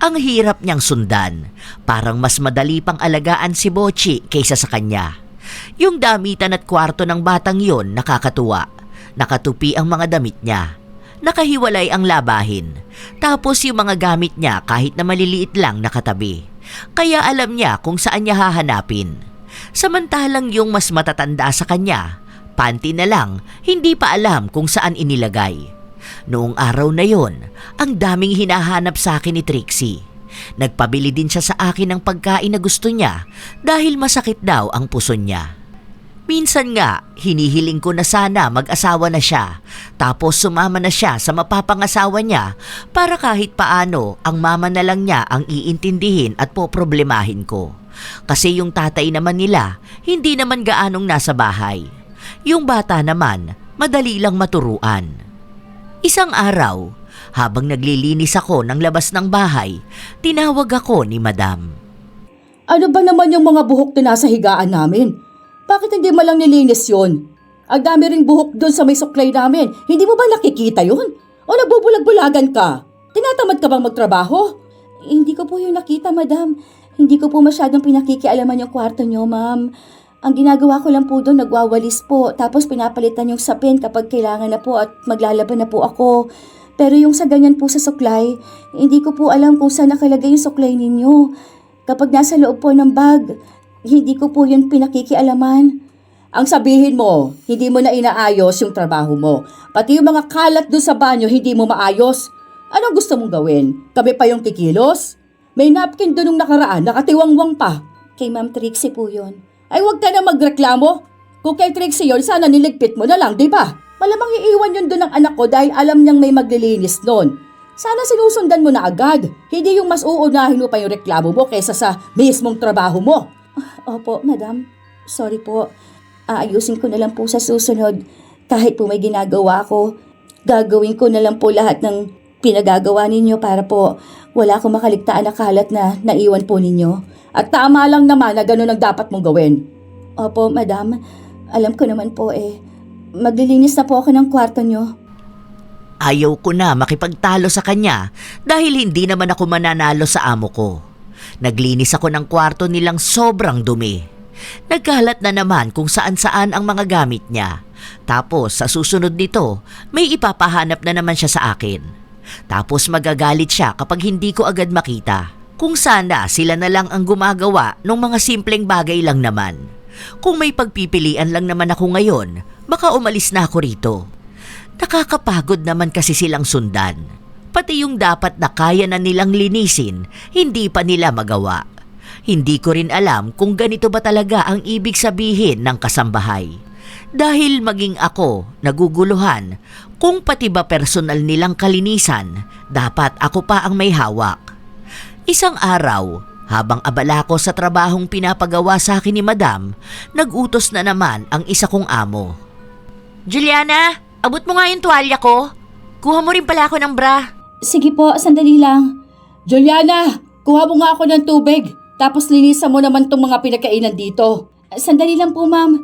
S3: Ang hirap niyang sundan. Parang mas madali pang alagaan si Bocchi kaysa sa kanya. Yung damitan at kwarto ng batang yon nakakatuwa. Nakatupi ang mga damit niya. Nakahiwalay ang labahin. Tapos yung mga gamit niya kahit na maliliit lang nakatabi. Kaya alam niya kung saan niya hahanapin. Samantalang yung mas matatanda sa kanya, panty na lang, hindi pa alam kung saan inilagay. Noong araw na yon, ang daming hinahanap sa akin ni Trixie. Nagpabili din siya sa akin ng pagkain na gusto niya dahil masakit daw ang puso niya. Minsan nga, hinihiling ko na sana mag-asawa na siya tapos sumama na siya sa mapapangasawa niya para kahit paano ang mama na lang niya ang iintindihin at poproblemahin ko. Kasi yung tatay naman nila, hindi naman gaanong nasa bahay. Yung bata naman, madali lang maturuan. Isang araw, habang naglilinis ako ng labas ng bahay, tinawag ako ni Madam.
S2: Ano ba naman yung mga buhok na nasa higaan namin? Bakit hindi mo lang nilinis yun? Ang dami ring buhok doon sa may suklay namin. Hindi mo ba nakikita yun? O nagbubulag-bulagan ka? Tinatamad ka bang magtrabaho? Hindi ko po yung nakita, Madam. Hindi ko po masyadong pinakikialaman yung kwarto niyo, ma'am. Ang ginagawa ko lang po doon, nagwawalis po. Tapos pinapalitan yung sapin kapag kailangan na po at maglalaban na po ako. Pero yung sa ganyan po sa suklay, hindi ko po alam kung saan nakalagay yung suklay ninyo. Kapag nasa loob po ng bag, hindi ko po yun pinakikialaman. Ang sabihin mo, hindi mo na inaayos yung trabaho mo. Pati yung mga kalat doon sa banyo, hindi mo maayos. Anong gusto mong gawin? Kami pa yung kikilos? May napkin doon nung nakaraan, nakatiwangwang pa. Kay Ma'am Trixie po yun. Ay huwag ka na magreklamo. Kung kay Trixie yun, sana niligpit mo na lang, di ba? Malamang iiwan yun doon ng anak ko dahil alam niyang may maglilinis noon. Sana sinusundan mo na agad. Hindi yung mas uunahin mo pa yung reklamo mo kaysa sa mismong trabaho mo. Opo, madam. Sorry po. Aayusin ko na lang po sa susunod. Kahit po may ginagawa ko, gagawin ko na lang po lahat ng pinagagawa ninyo para po wala akong makaligtaan na kalat na naiwan po ninyo. At tama lang naman na ganun ang dapat mong gawin. Opo, madam. Alam ko naman po maglilinis na po ako ng kwarto nyo.
S3: Ayaw ko na makipagtalo sa kanya dahil hindi naman ako mananalo sa amo ko. Naglinis ako ng kwarto nilang sobrang dumi. Nagkalat na naman kung saan-saan ang mga gamit niya. Tapos sa susunod nito, may ipapahanap na naman siya sa akin. Tapos magagalit siya kapag hindi ko agad makita. Kung sana sila na lang ang gumagawa ng mga simpleng bagay lang naman. Kung may pagpipilian lang naman ako ngayon, baka umalis na ako rito. Nakakapagod naman kasi silang sundan. Pati yung dapat na kaya na nilang linisin, hindi pa nila magawa. Hindi ko rin alam kung ganito ba talaga ang ibig sabihin ng kasambahay. Dahil maging ako naguguluhan kung pati ba personal nilang kalinisan, dapat ako pa ang may hawak. Isang araw, habang abala ko sa trabahong pinapagawa sa akin ni Madam, nag-utos na naman ang isa kong amo.
S1: Juliana, abot mo nga yung tuwalya ko. Kuha mo rin pala ako ng bra.
S2: Sige po, sandali lang. Juliana, kuha mo nga ako ng tubig. Tapos linisan mo naman tong mga pinagkainan dito. Sandali lang po, ma'am.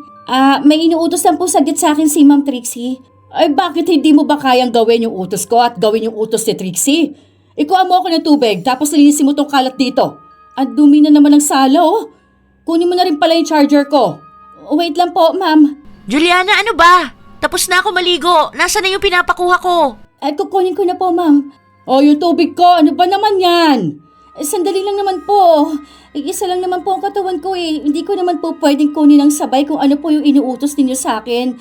S2: May inuutos lang po saglit sa akin si Ma'am Trixie. Ay bakit hindi mo ba kayang gawin yung utos ko at gawin yung utos ni Trixie? Ikuha mo ako ng tubig tapos linisin mo tong kalat dito. Ang dumi na naman ng sala, oh. Kunin mo na rin pala yung charger ko. Wait lang po, ma'am.
S1: Juliana, ano ba? Tapos na ako maligo. Nasaan na yung pinapakuha ko?
S2: Ay, kukunin ko na po, ma'am. Oh, yung tubig ko, ano ba naman yan? Sandali lang naman po. Isa lang naman po ang katawan ko eh. Hindi ko naman po pwedeng kunin ng sabay kung ano po yung inuutos ninyo sa akin.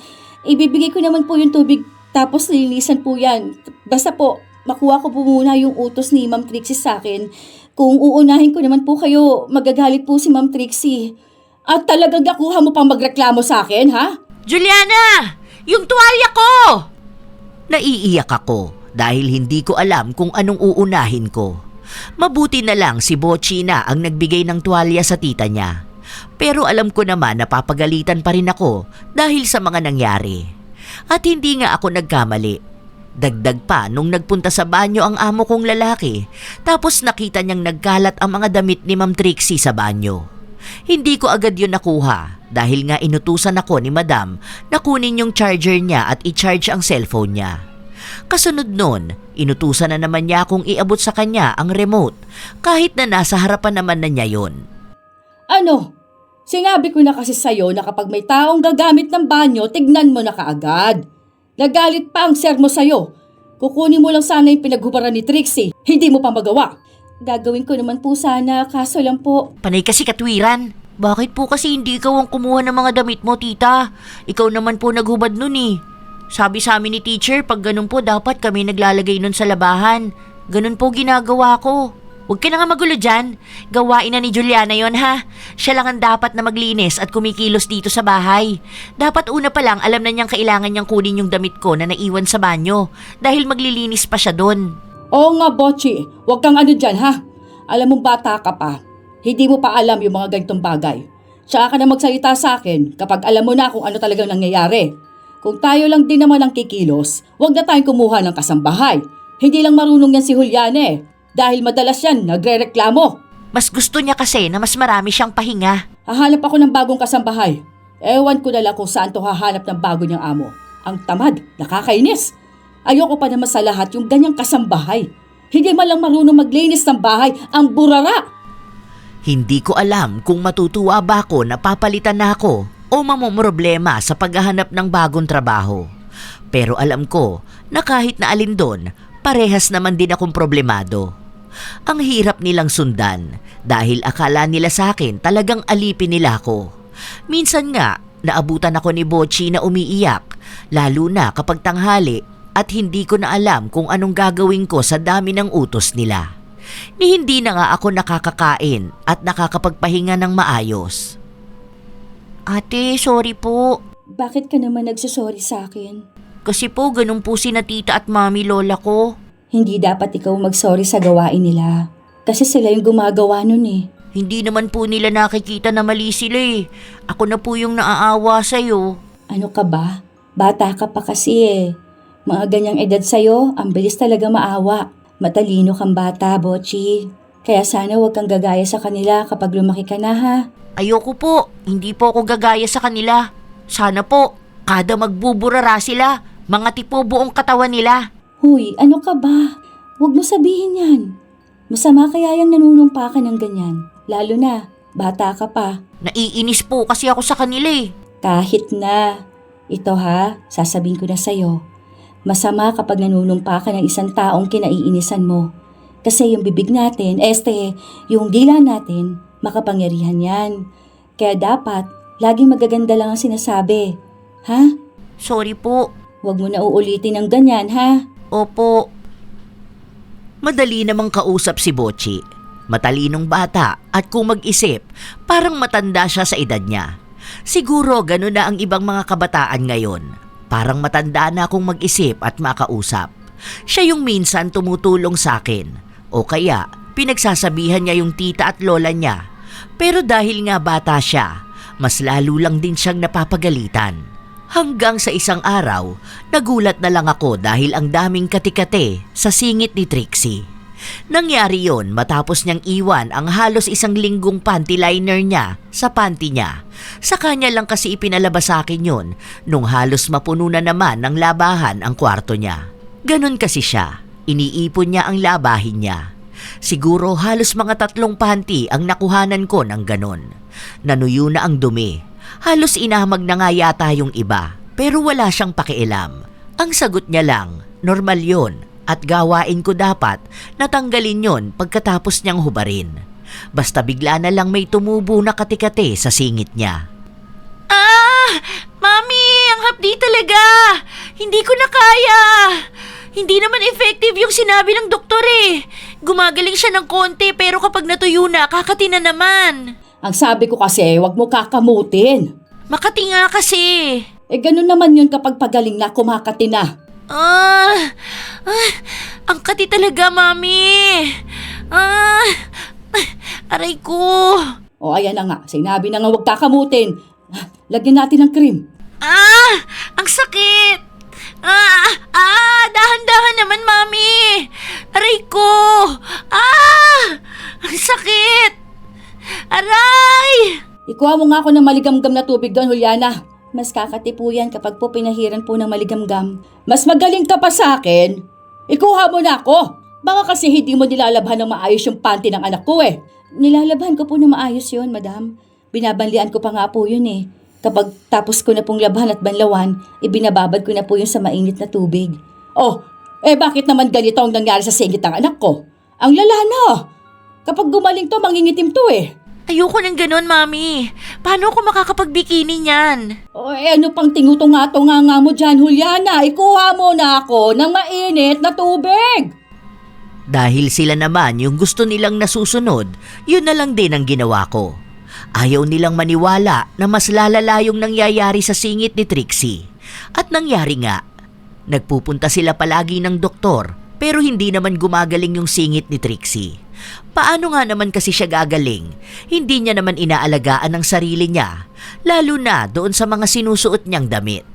S2: Ibibigay ko naman po yung tubig tapos lilinisan po yan. Basta po, makuha ko po muna yung utos ni Ma'am Trixie sa akin. Kung uunahin ko naman po kayo, magagalit po si Ma'am Trixie. At talagang nakuha mo pang magreklamo sa akin, ha?
S1: Juliana! Yung tuwalya ko!
S3: Naiiyak ako dahil hindi ko alam kung anong uunahin ko. Mabuti na lang si Bocchi na ang nagbigay ng tuwalya sa tita niya. Pero alam ko naman na papagalitan pa rin ako dahil sa mga nangyari. At hindi nga ako nagkamali. Dagdag pa nung nagpunta sa banyo ang amo kong lalaki, tapos nakita niyang nagkalat ang mga damit ni Ma'am Trixie sa banyo. Hindi ko agad yun nakuha dahil nga inutusan ako ni Madam na kunin yung charger niya at i-charge ang cellphone niya. Kasunod nun, inutusan na naman niya akong iabot sa kanya ang remote kahit na nasa harapan naman na niya yon.
S2: Ano? Sinabi ko na kasi sa'yo na kapag may taong gagamit ng banyo, tignan mo na kaagad. Nagalit pa ang sir mo sa'yo. Kukunin mo lang sana yung pinaghubaran ni Trixie. Hindi mo pa magawa. Gagawin ko naman po sana, kaso lang po.
S1: Panay kasi katwiran. Bakit po kasi hindi ikaw ang kumuha ng mga damit mo, tita? Ikaw naman po naghubad nun eh. Sabi sa amin ni teacher, pag ganun po dapat kami naglalagay nun sa labahan. Ganun po ginagawa ko. Huwag ka na nga magulo dyan. Gawain na ni Juliana yon ha. Siya lang ang dapat na maglinis at kumikilos dito sa bahay. Dapat una pa lang alam na niyang kailangan niyang kunin yung damit ko na naiwan sa banyo. Dahil maglilinis pa siya doon.
S2: Oo nga, Bocchi. Huwag kang ano dyan, ha? Alam mo bata ka pa. Hindi mo pa alam yung mga ganitong bagay. Tsaka ka na magsalita sa akin kapag alam mo na kung ano talagang nangyayari. Kung tayo lang din naman ang kikilos, huwag na tayong kumuha ng kasambahay. Hindi lang marunong yan si Juliana eh. Dahil madalas yan nagre-reklamo.
S1: Mas gusto niya kasi na mas marami siyang pahinga.
S2: Hahanap ako ng bagong kasambahay. Ewan ko na lang kung saan to hahanap ng bago niyang amo. Ang tamad, nakakainis. Ayoko pa naman sa lahat yung ganyang kasambahay. Hindi man lang marunong maglinis ng bahay, ang burara.
S3: Hindi ko alam kung matutuwa ba ako na papalitan na ako o mamomroblema sa paghahanap ng bagong trabaho. Pero alam ko na kahit na alin doon, parehas naman din akong problemado. Ang hirap nilang sundan dahil akala nila sa akin talagang alipin nila ako. Minsan nga, naabutan ako ni Bochy na umiiyak, lalo na kapag tanghali at hindi ko na alam kung anong gagawin ko sa dami ng utos nila. Ni hindi na nga ako nakakakain at nakakapagpahinga ng maayos.
S1: Ate, sorry po.
S2: Bakit ka naman nagsasorry sa akin?
S1: Kasi po ganun po sina tita at mami lola ko.
S2: Hindi dapat ikaw magsorry sa gawain nila. Kasi sila yung gumagawa nun eh.
S1: Hindi naman po nila nakikita na mali sila eh. Ako na po yung naaawa sa'yo.
S2: Ano ka ba? Bata ka pa kasi eh. Mga ganyang edad sa'yo, ang bilis talaga maawa. Matalino kang bata, Bochy. Kaya sana huwag kang gagaya sa kanila kapag lumaki ka na ha.
S1: Ayoko po. Hindi po ako gagaya sa kanila. Sana po, kada magbuburara sila, mga tipo buong katawan nila.
S2: Huy, ano ka ba? Huwag mo sabihin yan. Masama kaya yung nanunumpa ka ng ganyan. Lalo na, bata ka pa.
S1: Naiinis po kasi ako sa kanila eh.
S2: Kahit na. Ito ha, sasabihin ko na sa'yo. Masama kapag nanunumpa ka ng isang taong kinaiinisan mo. Kasi yung bibig natin, yung dila natin, makapangyarihan yan. Kaya dapat, laging magaganda lang ang sinasabi. Ha?
S1: Sorry po.
S2: Huwag mo na uulitin ng ganyan, ha?
S1: Opo.
S3: Madali namang kausap si Bochy. Matalinong bata at kung mag-isip, parang matanda siya sa edad niya. Siguro ganun na ang ibang mga kabataan ngayon. Parang matanda na akong mag-isip at makausap. Siya yung minsan tumutulong sa akin. O kaya, pinagsasabihan niya yung tita at lola niya. Pero dahil nga bata siya, mas lalo lang din siyang napapagalitan. Hanggang sa isang araw, nagulat na lang ako dahil ang daming katikate sa singit ni Trixie. Nangyari yon matapos niyang iwan ang halos 1 linggong panty liner niya sa panty niya. Sa kanya lang kasi ipinalabas sa akin yon nung halos mapuno na naman ng labahan ang kwarto niya. Ganon kasi siya, iniipon niya ang labahin niya. Siguro halos mga 3 panty ang nakuhanan ko ng ganon. Nanuyo na ang dumi. Halos inamag na nga yata yung iba, pero wala siyang pakialam. Ang sagot niya lang, normal yon at gawain ko dapat natanggalin yon pagkatapos niyang hubarin. Basta bigla na lang may tumubo na katikate sa singit niya.
S1: Ah! Mami! Ang hapdi talaga! Hindi ko na kaya! Hindi naman effective yung sinabi ng doktor eh. Gumagaling siya ng konti pero kapag natuyo na, kakati na naman.
S2: Ang sabi ko kasi, huwag mo kakamutin.
S1: Makati nga kasi.
S2: Ganun naman yun kapag pagaling na, kumakati na.
S1: Ang kati talaga, Mami. Aray ko.
S2: O ayan na nga, sinabi na nga huwag kakamutin. Lagyan natin ng cream.
S1: Ang sakit. Dahan-dahan naman, Mami. Aray ko. Ang sakit. Aray.
S2: Ikuha mo nga ako ng maligamgam na tubig doon, Juliana. Mas kakatipo yan kapag po pinahiran po ng maligamgam. Mas magaling ka pa sa akin. Ikuha mo na ako. Baka kasi hindi mo nilalabhan ng maayos yung panty ng anak ko eh. Nilalabhan ko po ng maayos yun, madam. Binabanlian ko pa nga po yun eh. Kapag tapos ko na pong labhan at banlawan, ibinababad ko na po yun sa mainit na tubig. Bakit naman ganito ang nangyari sa singit ng anak ko? Ang lala na. Kapag gumaling to, mangingitim to eh.
S1: Ayoko ng ganun, Mami. Paano ako makakapagbikini niyan?
S2: Ano pang tingutunga-tunga mo dyan, Juliana? Ikuha mo na ako ng mainit na tubig.
S3: Dahil sila naman yung gusto nilang nasusunod, yun na lang din ang ginawa ko. Ayaw nilang maniwala na mas lalala yung nangyayari sa singit ni Trixie. At nangyari nga. Nagpupunta sila palagi ng doktor pero hindi naman gumagaling yung singit ni Trixie. Paano nga naman kasi siya gagaling? Hindi niya naman inaalagaan ang sarili niya, lalo na doon sa mga sinusuot niyang damit.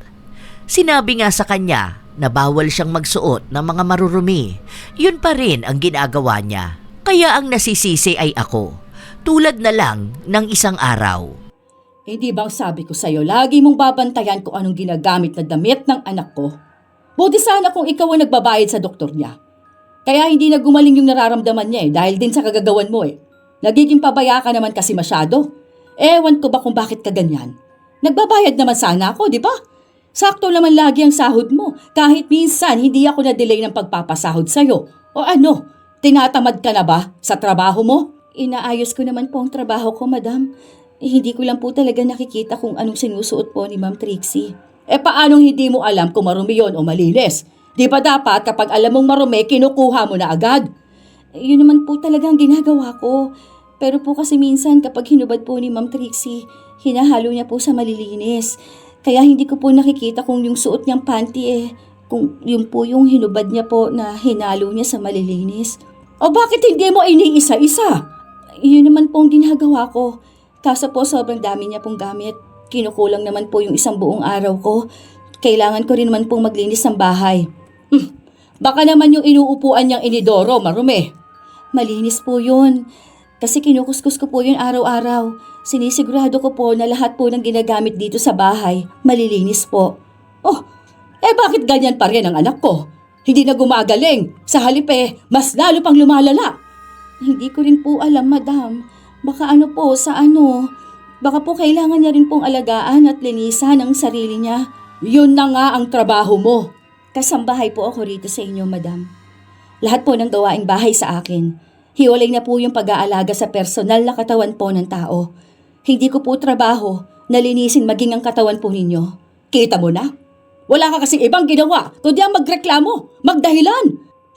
S3: Sinabi nga sa kanya na bawal siyang magsuot ng mga marurumi. Yun pa rin ang ginagawa niya. Kaya ang nasisisi ay ako. Tulad na lang ng isang araw.
S2: Di bang sabi ko sa'yo, lagi mong babantayan kung anong ginagamit na damit ng anak ko? Buti sana kung ikaw ang nagbabayad sa doktor niya. Kaya hindi na gumaling yung nararamdaman niya dahil din sa kagagawan mo eh. Nagiging pabaya ka naman kasi masyado. Ewan ko ba kung bakit ka ganyan. Nagbabayad naman sana ako, di ba? Sakto naman lagi ang sahod mo. Kahit minsan, hindi ako na-delay ng pagpapasahod sa'yo. O ano, tinatamad ka na ba sa trabaho mo? Inaayos ko naman po ang trabaho ko, madam. Hindi ko lang po talaga nakikita kung anong sinusuot po ni Ma'am Trixie. Paanong hindi mo alam kung marumi yun o malinis? Di ba dapat kapag alam mong marumi, kinukuha mo na agad? Yun naman po talaga ang ginagawa ko. Pero po kasi minsan kapag hinubad po ni Ma'am Trixie, hinahalo niya po sa malilinis. Kaya hindi ko po nakikita kung yung suot niyang panty kung yun po yung hinubad niya po na hinalo niya sa malilinis. O bakit hindi mo iniisa-isa? Yun naman po ang ginagawa ko. Kaso po sobrang dami niya pong gamit. Kinukulang naman po yung isang buong araw ko. Kailangan ko rin naman pong maglinis ng bahay. Baka naman yung inuupuan niyang inidoro, marumi. Malinis po yun. Kasi kinukuskus ko po yun araw-araw. Sinisigurado ko po na lahat po ng ginagamit dito sa bahay, malilinis po. Bakit ganyan pa rin ang anak ko? Hindi na gumagaling. Sa halip mas lalo pang lumalala. Hindi ko rin po alam, madam. Baka baka po kailangan niya rin pong alagaan at linisan ang sarili niya. Yun na nga ang trabaho mo. Kasambahay po ako rito sa inyo, madam. Lahat po ng gawaing bahay sa akin. Hiwalay na po yung pag-aalaga sa personal na katawan po ng tao. Hindi ko po trabaho na linisin maging ang katawan po ninyo. Kita mo na? Wala ka kasing ibang ginawa kundi ang magreklamo, magdahilan.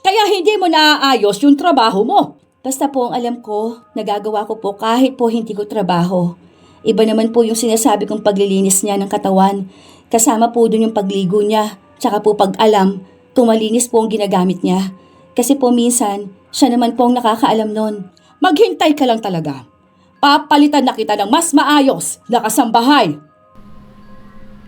S2: Kaya hindi mo naaayos yung trabaho mo. Basta po ang alam ko, nagagawa ko po kahit po hindi ko trabaho. Iba naman po yung sinasabi kong paglilinis niya ng katawan. Kasama po dun yung pagligo niya, tsaka po pag-alam kung malinis po ang ginagamit niya. Kasi po minsan, siya naman po ang nakakaalam nun. Maghintay ka lang talaga. Papalitan na kita ng mas maayos na kasambahay.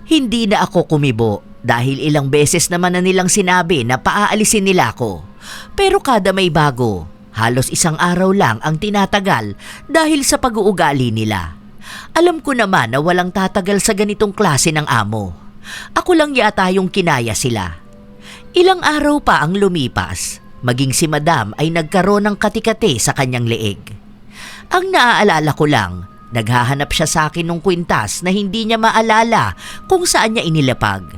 S3: Hindi na ako kumibo dahil ilang beses naman na nilang sinabi na paaalisin nila ako. Pero kada may bago, halos isang araw lang ang tinatagal dahil sa pag-uugali nila. Alam ko naman na walang tatagal sa ganitong klase ng amo. Ako lang yata yung kinaya sila. Ilang araw pa ang lumipas, maging si Madam ay nagkaroon ng katikate sa kanyang leeg. Ang naaalala ko lang, naghahanap siya sa akin ng kwintas na hindi niya maalala kung saan niya inilapag.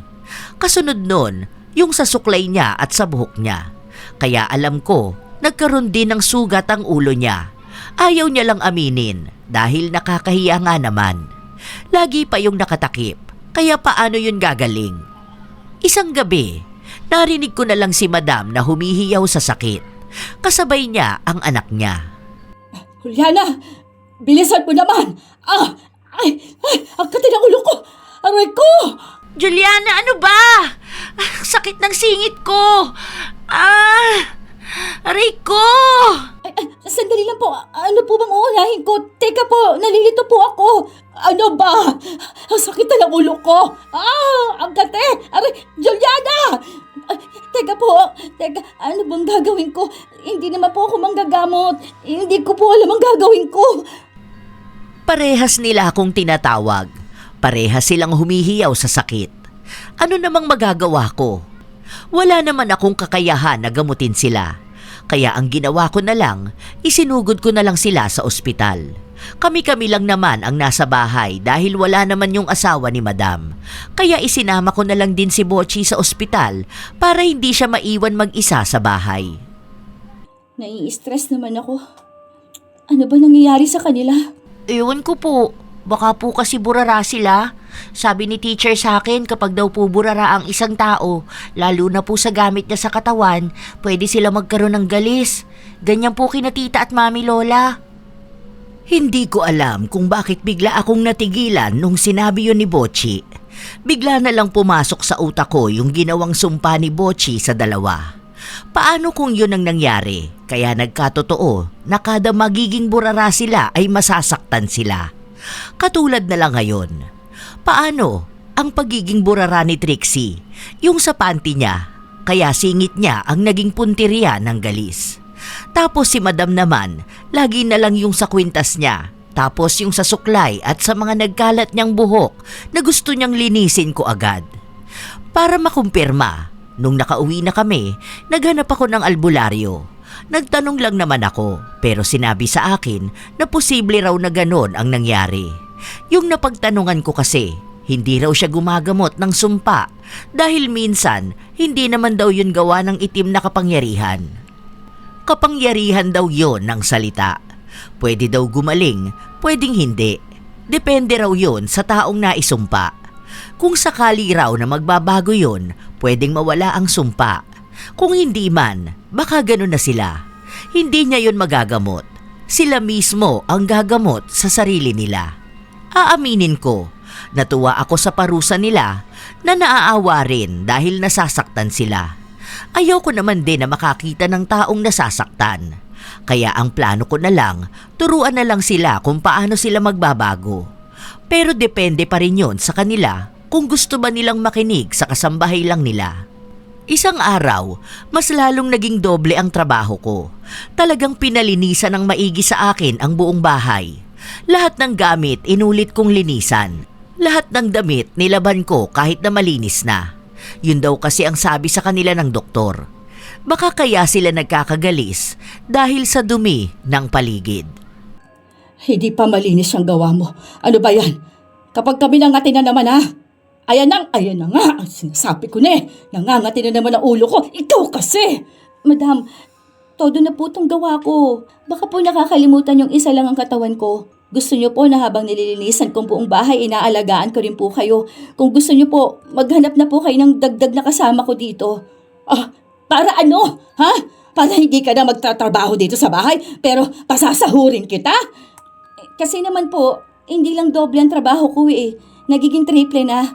S3: Kasunod nun, yung sa suklay niya at sa buhok niya. Kaya alam ko, nagkaroon din ng sugat ang ulo niya. Ayaw niya lang aminin dahil nakakahiya nga naman. Lagi pa yung nakatakip, kaya paano yun gagaling? Isang gabi, narinig ko na lang si Madam na humihiyaw sa sakit. Kasabay niya ang anak niya.
S2: Juliana, bilisan mo naman! Ang kati ng ulo ko! Aray ko!
S1: Juliana, ano ba? Sakit ng singit ko! Aray ko!
S2: Sandali lang po. Ano po bang uunahin ko? Teka po, nalilito po ako. Ano ba? Ang sakit na ng ulo ko. Ang kate! Aray, Juliana! Teka po, ano bang gagawin ko? Hindi naman po ako manggagamot. Hindi ko po alam ang gagawin ko.
S3: Parehas nila akong tinatawag. Parehas silang humihiyaw sa sakit. Ano namang magagawa ko? Wala naman akong kakayahan na gamutin sila. Kaya ang ginawa ko na lang, isinugod ko na lang sila sa ospital. Kami-kami lang naman ang nasa bahay dahil wala naman yung asawa ni Madam. Kaya isinama ko na lang din si Bocchi sa ospital para hindi siya maiwan mag-isa sa bahay.
S2: Nai-stress naman ako. Ano ba nangyayari sa kanila?
S1: Ewan ko po. Baka po kasi burara sila. Sabi ni teacher sa akin kapag daw po burara ang isang tao, lalo na po sa gamit niya sa katawan, pwede sila magkaroon ng galis. Ganyan po kina tita at mami Lola.
S3: Hindi ko alam kung bakit bigla akong natigilan nung sinabi yun ni Bocchi. Bigla na lang pumasok sa utak ko yung ginawang sumpa ni Bocchi sa dalawa. Paano kung yun ang nangyari? Kaya nagkatotoo na kada magiging burara sila ay masasaktan sila. Katulad na lang ngayon. Paano ang pagiging burara ni Trixie? Yung sa panty niya, kaya singit niya ang naging puntirya ng galis. Tapos si Madam naman, lagi na lang yung sa kwintas niya. Tapos yung sa suklay at sa mga nagkalat niyang buhok na gusto niyang linisin ko agad. Para makumpirma, nung nakauwi na kami, naghanap ako ng albularyo. Nagtanong lang naman ako Pero sinabi sa akin na posible raw na ganon ang nangyari. Yung napagtanungan ko kasi, hindi raw siya gumagamot ng sumpa dahil minsan hindi naman daw yun gawa ng itim na kapangyarihan. Kapangyarihan daw yun ng salita. Pwede daw gumaling, pwedeng hindi. Depende raw yun sa taong naisumpa. Kung sakali raw na magbabago yun, pwedeng mawala ang sumpa. Kung hindi man, baka ganun na sila. Hindi niya yun magagamot. Sila mismo ang gagamot sa sarili nila. Aaminin ko, natuwa ako sa parusa nila na naaawa rin dahil nasasaktan sila. Ayoko naman din na makakita ng taong nasasaktan. Kaya ang plano ko na lang, turuan na lang sila kung paano sila magbabago. Pero depende pa rin yun sa kanila kung gusto ba nilang makinig sa kasambahay lang nila. Isang araw, mas lalong naging doble ang trabaho ko. Talagang pinalinisan ng maigi sa akin ang buong bahay. Lahat ng gamit inulit kong linisan. Lahat ng damit nilaban ko kahit na malinis na. Yun daw kasi ang sabi sa kanila ng doktor. Baka kaya sila nagkakagalis dahil sa dumi ng paligid.
S2: Hindi pa malinis ang gawa mo. Ano ba yan? Kapag kami nangati na naman ha? Ayan na nga. Sinasabi ko na eh. Nangangati na naman ang ulo ko. Ikaw kasi! Madam, todo na po itong gawa ko. Baka po nakakalimutan yung isa lang ang katawan ko. Gusto niyo po na habang nililinisan kong buong bahay, inaalagaan ko rin po kayo. Kung gusto niyo po, maghanap na po kayo ng dagdag na kasama ko dito. Para ano? Ha? Para hindi ka na magtatrabaho dito sa bahay, pero pasasahurin kita? Kasi naman po, hindi lang doble ang trabaho ko eh. Nagiging triple na.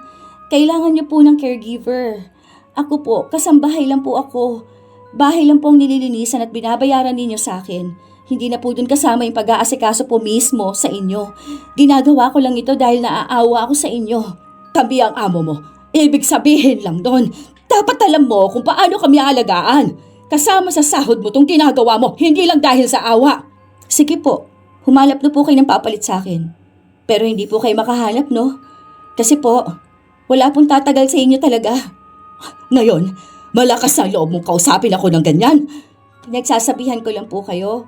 S2: Kailangan niyo po ng caregiver. Ako po, kasambahay lang po ako. Bahay lang po ang nililinisan at binabayaran ninyo sa akin. Hindi na po dun kasama yung pag-aasikaso po mismo sa inyo. Ginagawa ko lang ito dahil naaawa ako sa inyo. Kami ang amo mo. Ibig sabihin lang doon, dapat alam mo kung paano kami aalagaan. Kasama sa sahod mo tong ginagawa mo, hindi lang dahil sa awa. Sige po, humalap na po kayo ng papalit sa akin. Pero hindi po kayo makahanap, no? Kasi po, wala pong tatagal sa inyo talaga. Ngayon, malakas ang loob mong kausapin ako ng ganyan. Pinagsasabihan ko lang po kayo.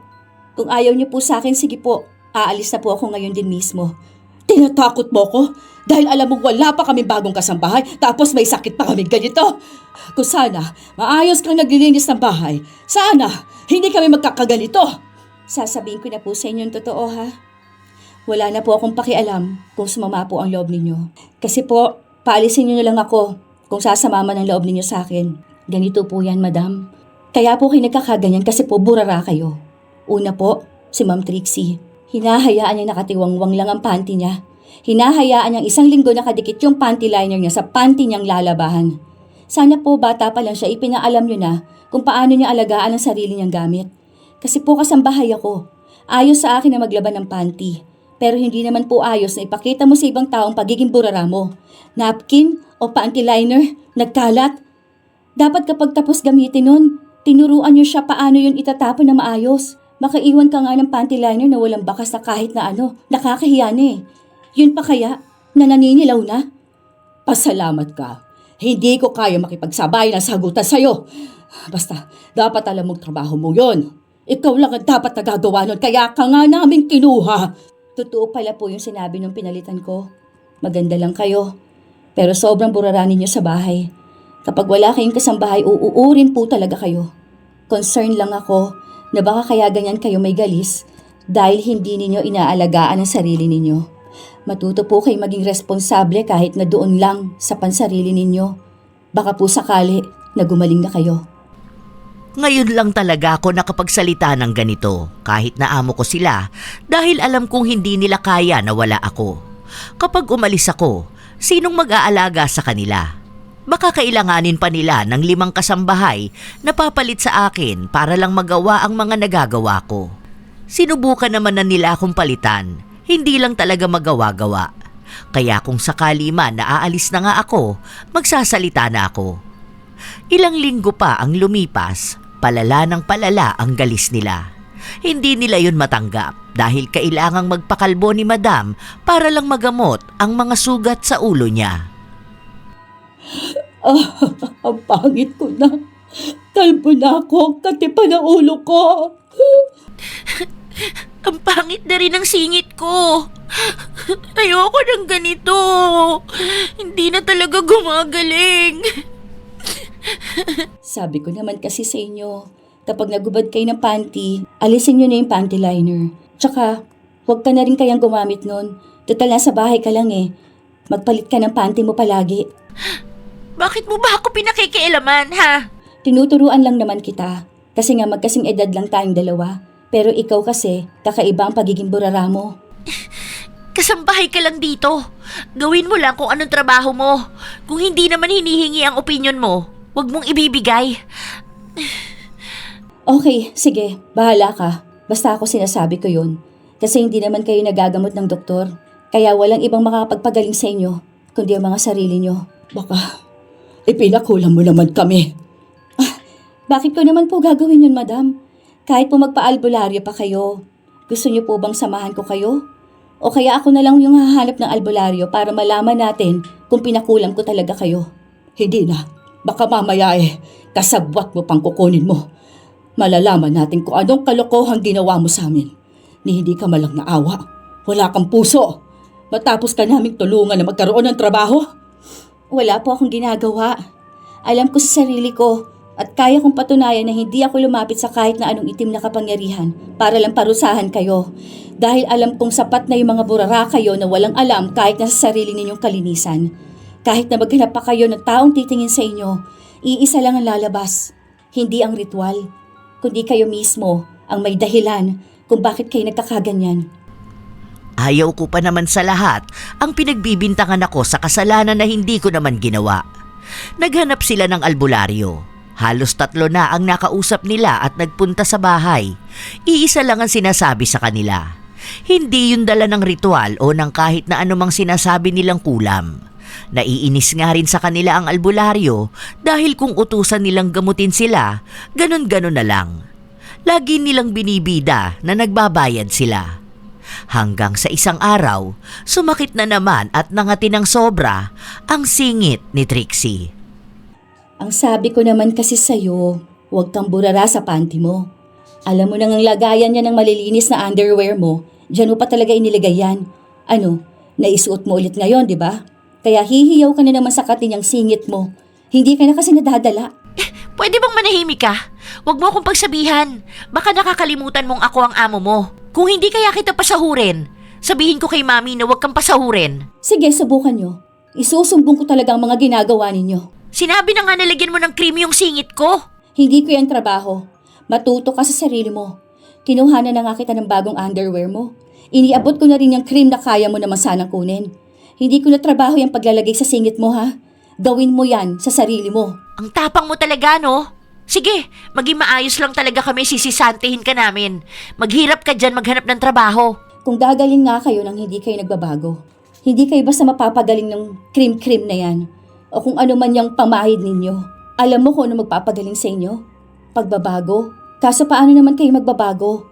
S2: Kung ayaw niyo po sa akin, sige po, aalis na po ako ngayon din mismo. Tinatakot mo ko? Dahil alam mo wala pa kami bagong kasambahay, tapos may sakit pa kami ganito. Kung sana, maayos kang naglilinis ng bahay, sana, hindi kami magkakaganito. Sasabihin ko na po sa inyo yung totoo ha. Wala na po akong pakialam kung sumama po ang loob ninyo. Kasi po, paalisin niyo na lang ako kung sasama man ang loob ninyo sa akin. Ganito po yan, madam. Kaya po kayo nagkakaganyan kasi po burara kayo. Una po, si Ma'am Trixie. Hinahayaan niya nakatiwangwang lang ang panty niya. Hinahayaan niyang isang linggo nakadikit yung panty liner niya sa panty niyang lalabahan. Sana po bata pa lang siya ipinaalam niyo na kung paano niya alagaan ang sarili niyang gamit. Kasi po kasambahay ako. Ayos sa akin na maglaban ng panty. Pero hindi naman po ayos na ipakita mo sa ibang taong pagiging burara mo. Napkin o panty liner, nagkalat. Dapat kapag tapos gamitin nun, tinuruan niyo siya paano yun itatapon na maayos. Makaiwan ka nga ng panty liner na walang bakas na kahit na ano, nakakahiya na eh. Yun pa kaya, na naninilaw na? Pasalamat ka. Hindi ko kaya makipagsabay ng sagutan sa'yo. Basta, dapat alam mong trabaho mo yun. Ikaw lang ang dapat nagagawa nun, kaya ka nga namin kinuha. Totoo pala po yung sinabi nung pinalitan ko. Maganda lang kayo. Pero sobrang buraranin niyo sa bahay. Kapag wala kayong kasambahay, uuurin po talaga kayo. Concern lang ako na baka kaya ganyan kayo may galis dahil hindi ninyo inaalagaan ang sarili ninyo. Matuto po kayo maging responsable kahit na doon lang sa pansarili ninyo. Baka po sakali na gumaling na kayo.
S3: Ngayon lang talaga ako nakapagsalita ng ganito kahit na amo ko sila dahil alam kong hindi nila kaya na wala ako. Kapag umalis ako, sinong mag-aalaga sa kanila? Baka kailanganin pa nila ng 5 kasambahay na papalit sa akin para lang magawa ang mga nagagawa ko. Sinubukan naman na nila akong palitan, hindi lang talaga magawa-gawa. Kaya kung sakali man na aalis na nga ako, magsasalita na ako. Ilang linggo pa ang lumipas, palala ng palala ang galis nila. Hindi nila yun matanggap dahil kailangang magpakalbo ni Madam para lang magamot ang mga sugat sa ulo niya.
S2: Ang pangit ko na. Kalbo na ako, katipan ang ulo ko.
S1: Ang pangit na rin ang singit ko. Ayoko ng ganito. Hindi na talaga gumagaling.
S2: Sabi ko naman kasi sa inyo, kapag nagubad kayo ng panty, alisin nyo na yung panty liner. Tsaka, huwag ka na rin kayang gumamit nun. Total nasa bahay ka lang eh. Magpalit ka ng panty mo palagi.
S1: Bakit mo ba ako pinakikialaman, ha?
S2: Tinuturuan lang naman kita. Kasi nga magkasing edad lang tayong dalawa. Pero ikaw kasi, kakaiba ang pagiging burara mo.
S1: Kasambahay ka lang dito. Gawin mo lang kung anong trabaho mo. Kung hindi naman hinihingi ang opinion mo, huwag mong ibibigay.
S2: Okay, sige, bahala ka. Basta ako sinasabi ko yun. Kasi hindi naman kayo nagagamot ng doktor. Kaya walang ibang makakapagpagaling sa inyo, kundi ang mga sarili nyo. Baka, ipinakulang mo naman kami. Bakit ko naman po gagawin yun, madam? Kahit po magpa-albularyo pa kayo. Gusto niyo po bang samahan ko kayo? O kaya ako na lang yung hahanap ng albularyo para malaman natin kung pinakulam ko talaga kayo? Hindi na. Baka mamaya kasabwat mo pang kukunin mo. Malalaman natin kung anong kalokohang ginawa mo sa amin. Ni hindi ka malang naawa. Wala kang puso. Matapos ka naming tulungan na magkaroon ng trabaho. Wala po akong ginagawa. Alam ko sa sarili ko at kaya kong patunayan na hindi ako lumapit sa kahit na anong itim na kapangyarihan para lang parusahan kayo. Dahil alam kong sapat na yung mga burara kayo na walang alam kahit na sa sarili ninyong kalinisan. Kahit na maghanap pa kayo ng taong titingin sa inyo, iisa lang ang lalabas. Hindi ang ritual, kundi kayo mismo ang may dahilan kung bakit kayo nagkakaganyan.
S3: Ayaw ko pa naman sa lahat ang pinagbibintangan ako sa kasalanan na hindi ko naman ginawa. Naghanap sila ng albularyo. Halos 3 na ang nakausap nila at nagpunta sa bahay. Iisa lang ang sinasabi sa kanila. Hindi yun dala ng ritual o ng kahit na anumang sinasabi nilang kulam. Naiinis nga rin sa kanila ang albularyo dahil kung utusan nilang gamutin sila, ganon-ganon na lang. Lagi nilang binibida na nagbabayad sila. Hanggang sa isang araw, sumakit na naman at nangati ng sobra ang singit ni Trixie.
S2: Ang sabi ko naman kasi sa'yo, huwag kang burara sa panty mo. Alam mo nang ang lagayan niya ng malilinis na underwear mo, diyan mo pa talaga inilagay yan. Ano, naisuot mo ulit ngayon, di ba? Kaya hihiyaw ka na naman sa katinyang singit mo. Hindi ka na kasi nadadala.
S1: Pwede bang manahimik ka? Huwag mo akong pagsabihan. Baka nakakalimutan mong ako ang amo mo. Kung hindi kaya kita pasahurin, sabihin ko kay mami na huwag kang pasahurin.
S2: Sige, subukan nyo. Isusumbong ko talaga ang mga ginagawa ninyo.
S1: Sinabi na nga nalagyan mo ng cream yung singit ko.
S2: Hindi ko yan trabaho. Matuto ka sa sarili mo. Kinuhanan na nga kita ng bagong underwear mo. Iniabot ko na rin yung cream na kaya mo naman sanang kunin. Hindi ko na trabaho yung paglalagay sa singit mo, ha? Gawin mo yan sa sarili mo.
S1: Ang tapang mo talaga, no? Sige, maging maayos lang talaga kami, sisisantihin ka namin. Maghirap ka dyan maghanap ng trabaho.
S2: Kung gagaling nga kayo nang hindi kayo nagbabago, hindi kayo basta mapapagaling ng cream-cream na yan. O kung ano man yung pamahid ninyo. Alam mo kung ano magpapagaling sa inyo? Pagbabago. Kaso paano naman kayo magbabago?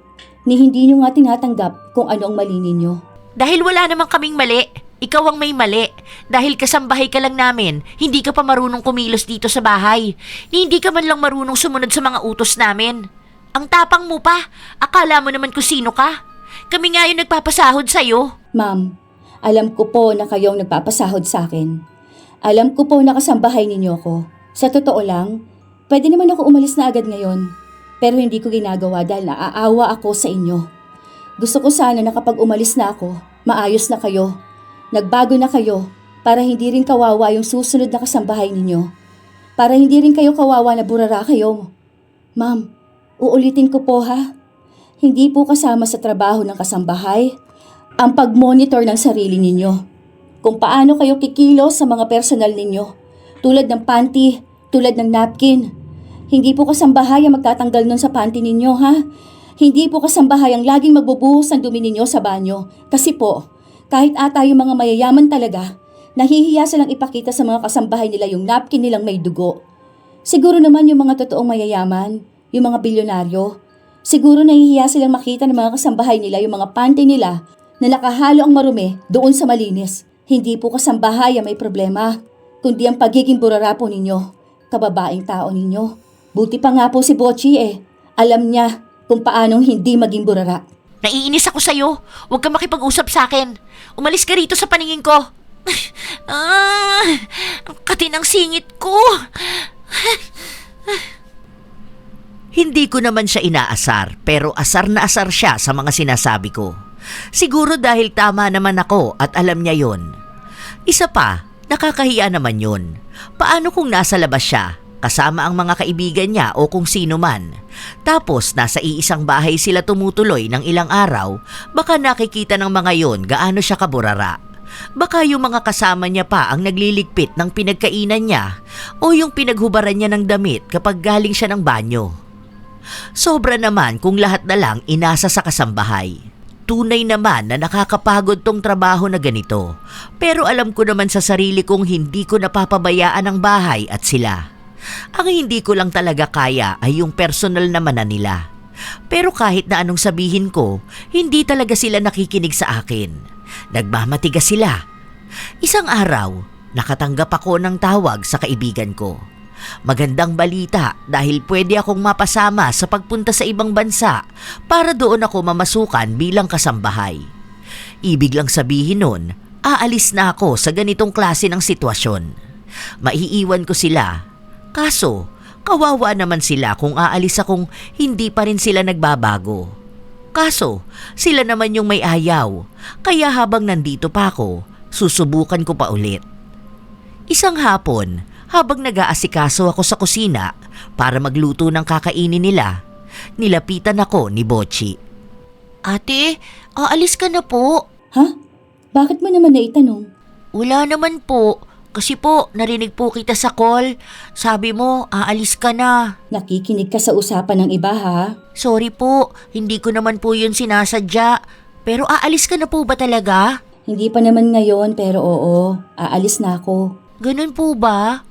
S2: Ni hindi nyo nga tinatanggap kung ano ang mali ninyo.
S1: Dahil wala namang kaming mali. Ikaw ang may mali. Dahil kasambahay ka lang namin, hindi ka pa marunong kumilos dito sa bahay. Ni hindi ka man lang marunong sumunod sa mga utos namin. Ang tapang mo pa. Akala mo naman kung sino ka. Kami nga yung nagpapasahod sa'yo.
S2: Ma'am, alam ko po na kayong nagpapasahod sa akin. Alam ko po na kasambahay ninyo ako. Sa totoo lang, pwede naman ako umalis na agad ngayon. Pero hindi ko ginagawa dahil naaawa ako sa inyo. Gusto ko sana na kapag umalis na ako, maayos na kayo. Nagbago na kayo para hindi rin kawawa yung susunod na kasambahay ninyo. Para hindi rin kayo kawawa na burara kayo. Ma'am, uulitin ko po ha. Hindi po kasama sa trabaho ng kasambahay ang pag-monitor ng sarili ninyo. Kung paano kayo kikilos sa mga personal ninyo. Tulad ng panty, tulad ng napkin. Hindi po kasambahay ang magtatanggal nun sa panty ninyo ha. Hindi po kasambahay ang laging magbubuhos ng dumi ninyo sa banyo. Kasi po, kahit ata yung mga mayayaman talaga, nahihiya silang ipakita sa mga kasambahay nila yung napkin nilang may dugo. Siguro naman yung mga totoong mayayaman, yung mga bilyonaryo, siguro nahihiya silang makita ng mga kasambahay nila yung mga panty nila na nakahalo ang marumi doon sa malinis. Hindi po kasambahay ang may problema, kundi ang pagiging burara po ninyo, kababaeng tao ninyo. Buti pa nga po si Bochy Alam niya kung paanong hindi maging burara.
S1: Naiinis ako sa'yo. Huwag kang makipag-usap sa akin. Umalis ka rito sa paningin ko. Ang kati ng singit ko.
S3: Hindi ko naman siya inaasar, pero asar na asar siya sa mga sinasabi ko. Siguro dahil tama naman ako at alam niya yon. Isa pa, nakakahiya naman yun. Paano kung nasa labas siya, kasama ang mga kaibigan niya o kung sino man? Tapos nasa iisang bahay sila tumutuloy ng ilang araw, baka nakikita ng mga yon gaano siya kaburara. Baka yung mga kasama niya pa ang nagliligpit ng pinagkainan niya o yung pinaghubaran niya ng damit kapag galing siya ng banyo. Sobra naman kung lahat na lang inasa sa kasambahay. Tunay naman na nakakapagod tong trabaho na ganito. Pero alam ko naman sa sarili kong hindi ko napapabayaan ang bahay at sila. Ang hindi ko lang talaga kaya ay yung personal naman na nila. Pero kahit na anong sabihin ko, hindi talaga sila nakikinig sa akin. Nagmamatigas sila. Isang araw, nakatanggap ako ng tawag sa kaibigan ko. Magandang balita dahil pwede akong mapasama sa pagpunta sa ibang bansa para doon ako mamasukan bilang kasambahay. Ibig lang sabihin nun, aalis na ako sa ganitong klase ng sitwasyon. Maiiwan ko sila. Kaso, kawawa naman sila kung aalis akong hindi pa rin sila nagbabago. Kaso, sila naman yung may ayaw. Kaya habang nandito pa ako, susubukan ko pa ulit. Isang hapon, habang nag-aasikaso ako sa kusina para magluto ng kakainin nila, nilapitan ako ni Bocci.
S1: Ate, aalis ka na po.
S2: Ha? Bakit mo naman naitanong?
S1: Wala naman po. Kasi po, narinig po kita sa call. Sabi mo, aalis ka na.
S2: Nakikinig ka sa usapan ng iba ha?
S1: Sorry po, hindi ko naman po yun sinasadya. Pero aalis ka na po ba talaga?
S2: Hindi pa naman ngayon pero oo, aalis na ako.
S1: Ganun po ba?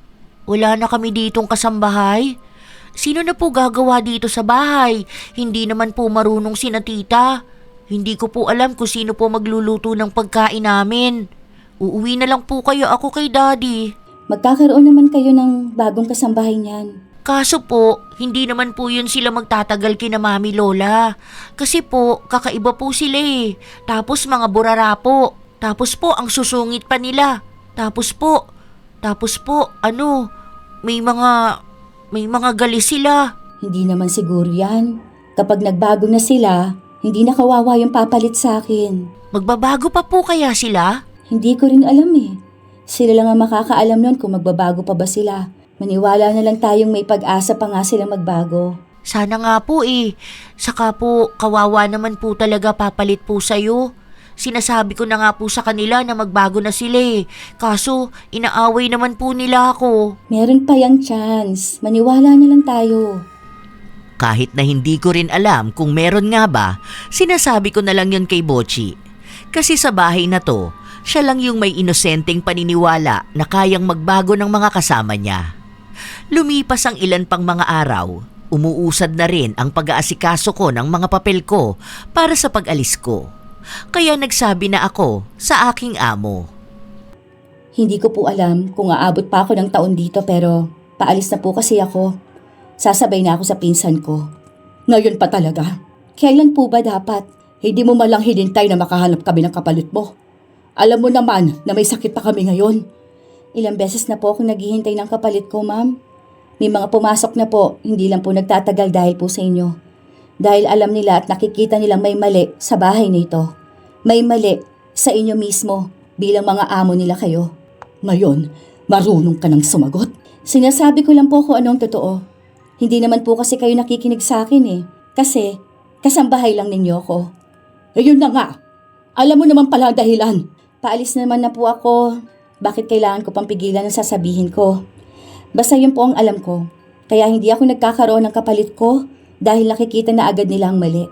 S1: Wala na kami ditong kasambahay. Sino na po gagawa dito sa bahay? Hindi naman po marunong sina tita. Hindi ko po alam kung sino po magluluto ng pagkain namin. Uuwi na lang po kayo ako kay daddy.
S2: Magkakaroon naman kayo ng bagong kasambahay niyan.
S1: Kaso po, hindi naman po yun sila magtatagal kina mami lola. Kasi po, kakaiba po sila eh. Tapos mga burara po. Tapos po, ang susungit pa nila. Tapos po, may mga gali sila.
S2: Hindi naman siguro yan. Kapag nagbago na sila, hindi na kawawa yung papalit sa akin.
S1: Magbabago pa po kaya sila?
S2: Hindi ko rin alam eh. Sila lang ang makakaalam nun kung magbabago pa ba sila. Maniwala na lang tayong may pag-asa pa nga silang magbago.
S1: Sana nga po eh. Saka po, kawawa naman po talaga papalit po sa'yo. Sinasabi ko na nga po sa kanila na magbago na sila eh. Kaso, inaaway naman po nila ako.
S2: Meron pa yung chance. Maniwala na lang tayo.
S3: Kahit na hindi ko rin alam kung meron nga ba, sinasabi ko na lang yun kay Bocci. Kasi sa bahay na to, siya lang yung may inosenteng paniniwala na kayang magbago ng mga kasama niya. Lumipas ang ilan pang mga araw, umuusad na rin ang pag-aasikaso ko ng mga papel ko para sa pag-alis ko. Kaya nagsabi na ako sa aking amo.
S2: Hindi ko po alam kung aabot pa ako ng taon dito pero paalis na po kasi ako. Sasabay na ako sa pinsan ko. Ngayon pa talaga? Kailan po ba dapat? Hindi mo malang hinintay na makahanap kami ng kapalit mo. Alam mo naman na may sakit pa kami ngayon. Ilang beses na po akong naghihintay ng kapalit ko, ma'am. May mga pumasok na po, hindi lang po nagtatagal dahil po sa inyo. Dahil alam nila at nakikita nilang may mali sa bahay nito. May mali sa inyo mismo bilang mga amo nila kayo. Ngayon, marunong ka nang sumagot. Sinasabi ko lang po kung anong totoo. Hindi naman po kasi kayo nakikinig sa akin eh. Kasi kasambahay lang ninyo ako. Ayun na nga. Alam mo naman pala ang dahilan. Paalis naman na po ako. Bakit kailangan ko pang pigilan ang sasabihin ko? Basta yun po ang alam ko. Kaya hindi ako nagkakaroon ng kapalit ko dahil nakikita na agad nila ang mali.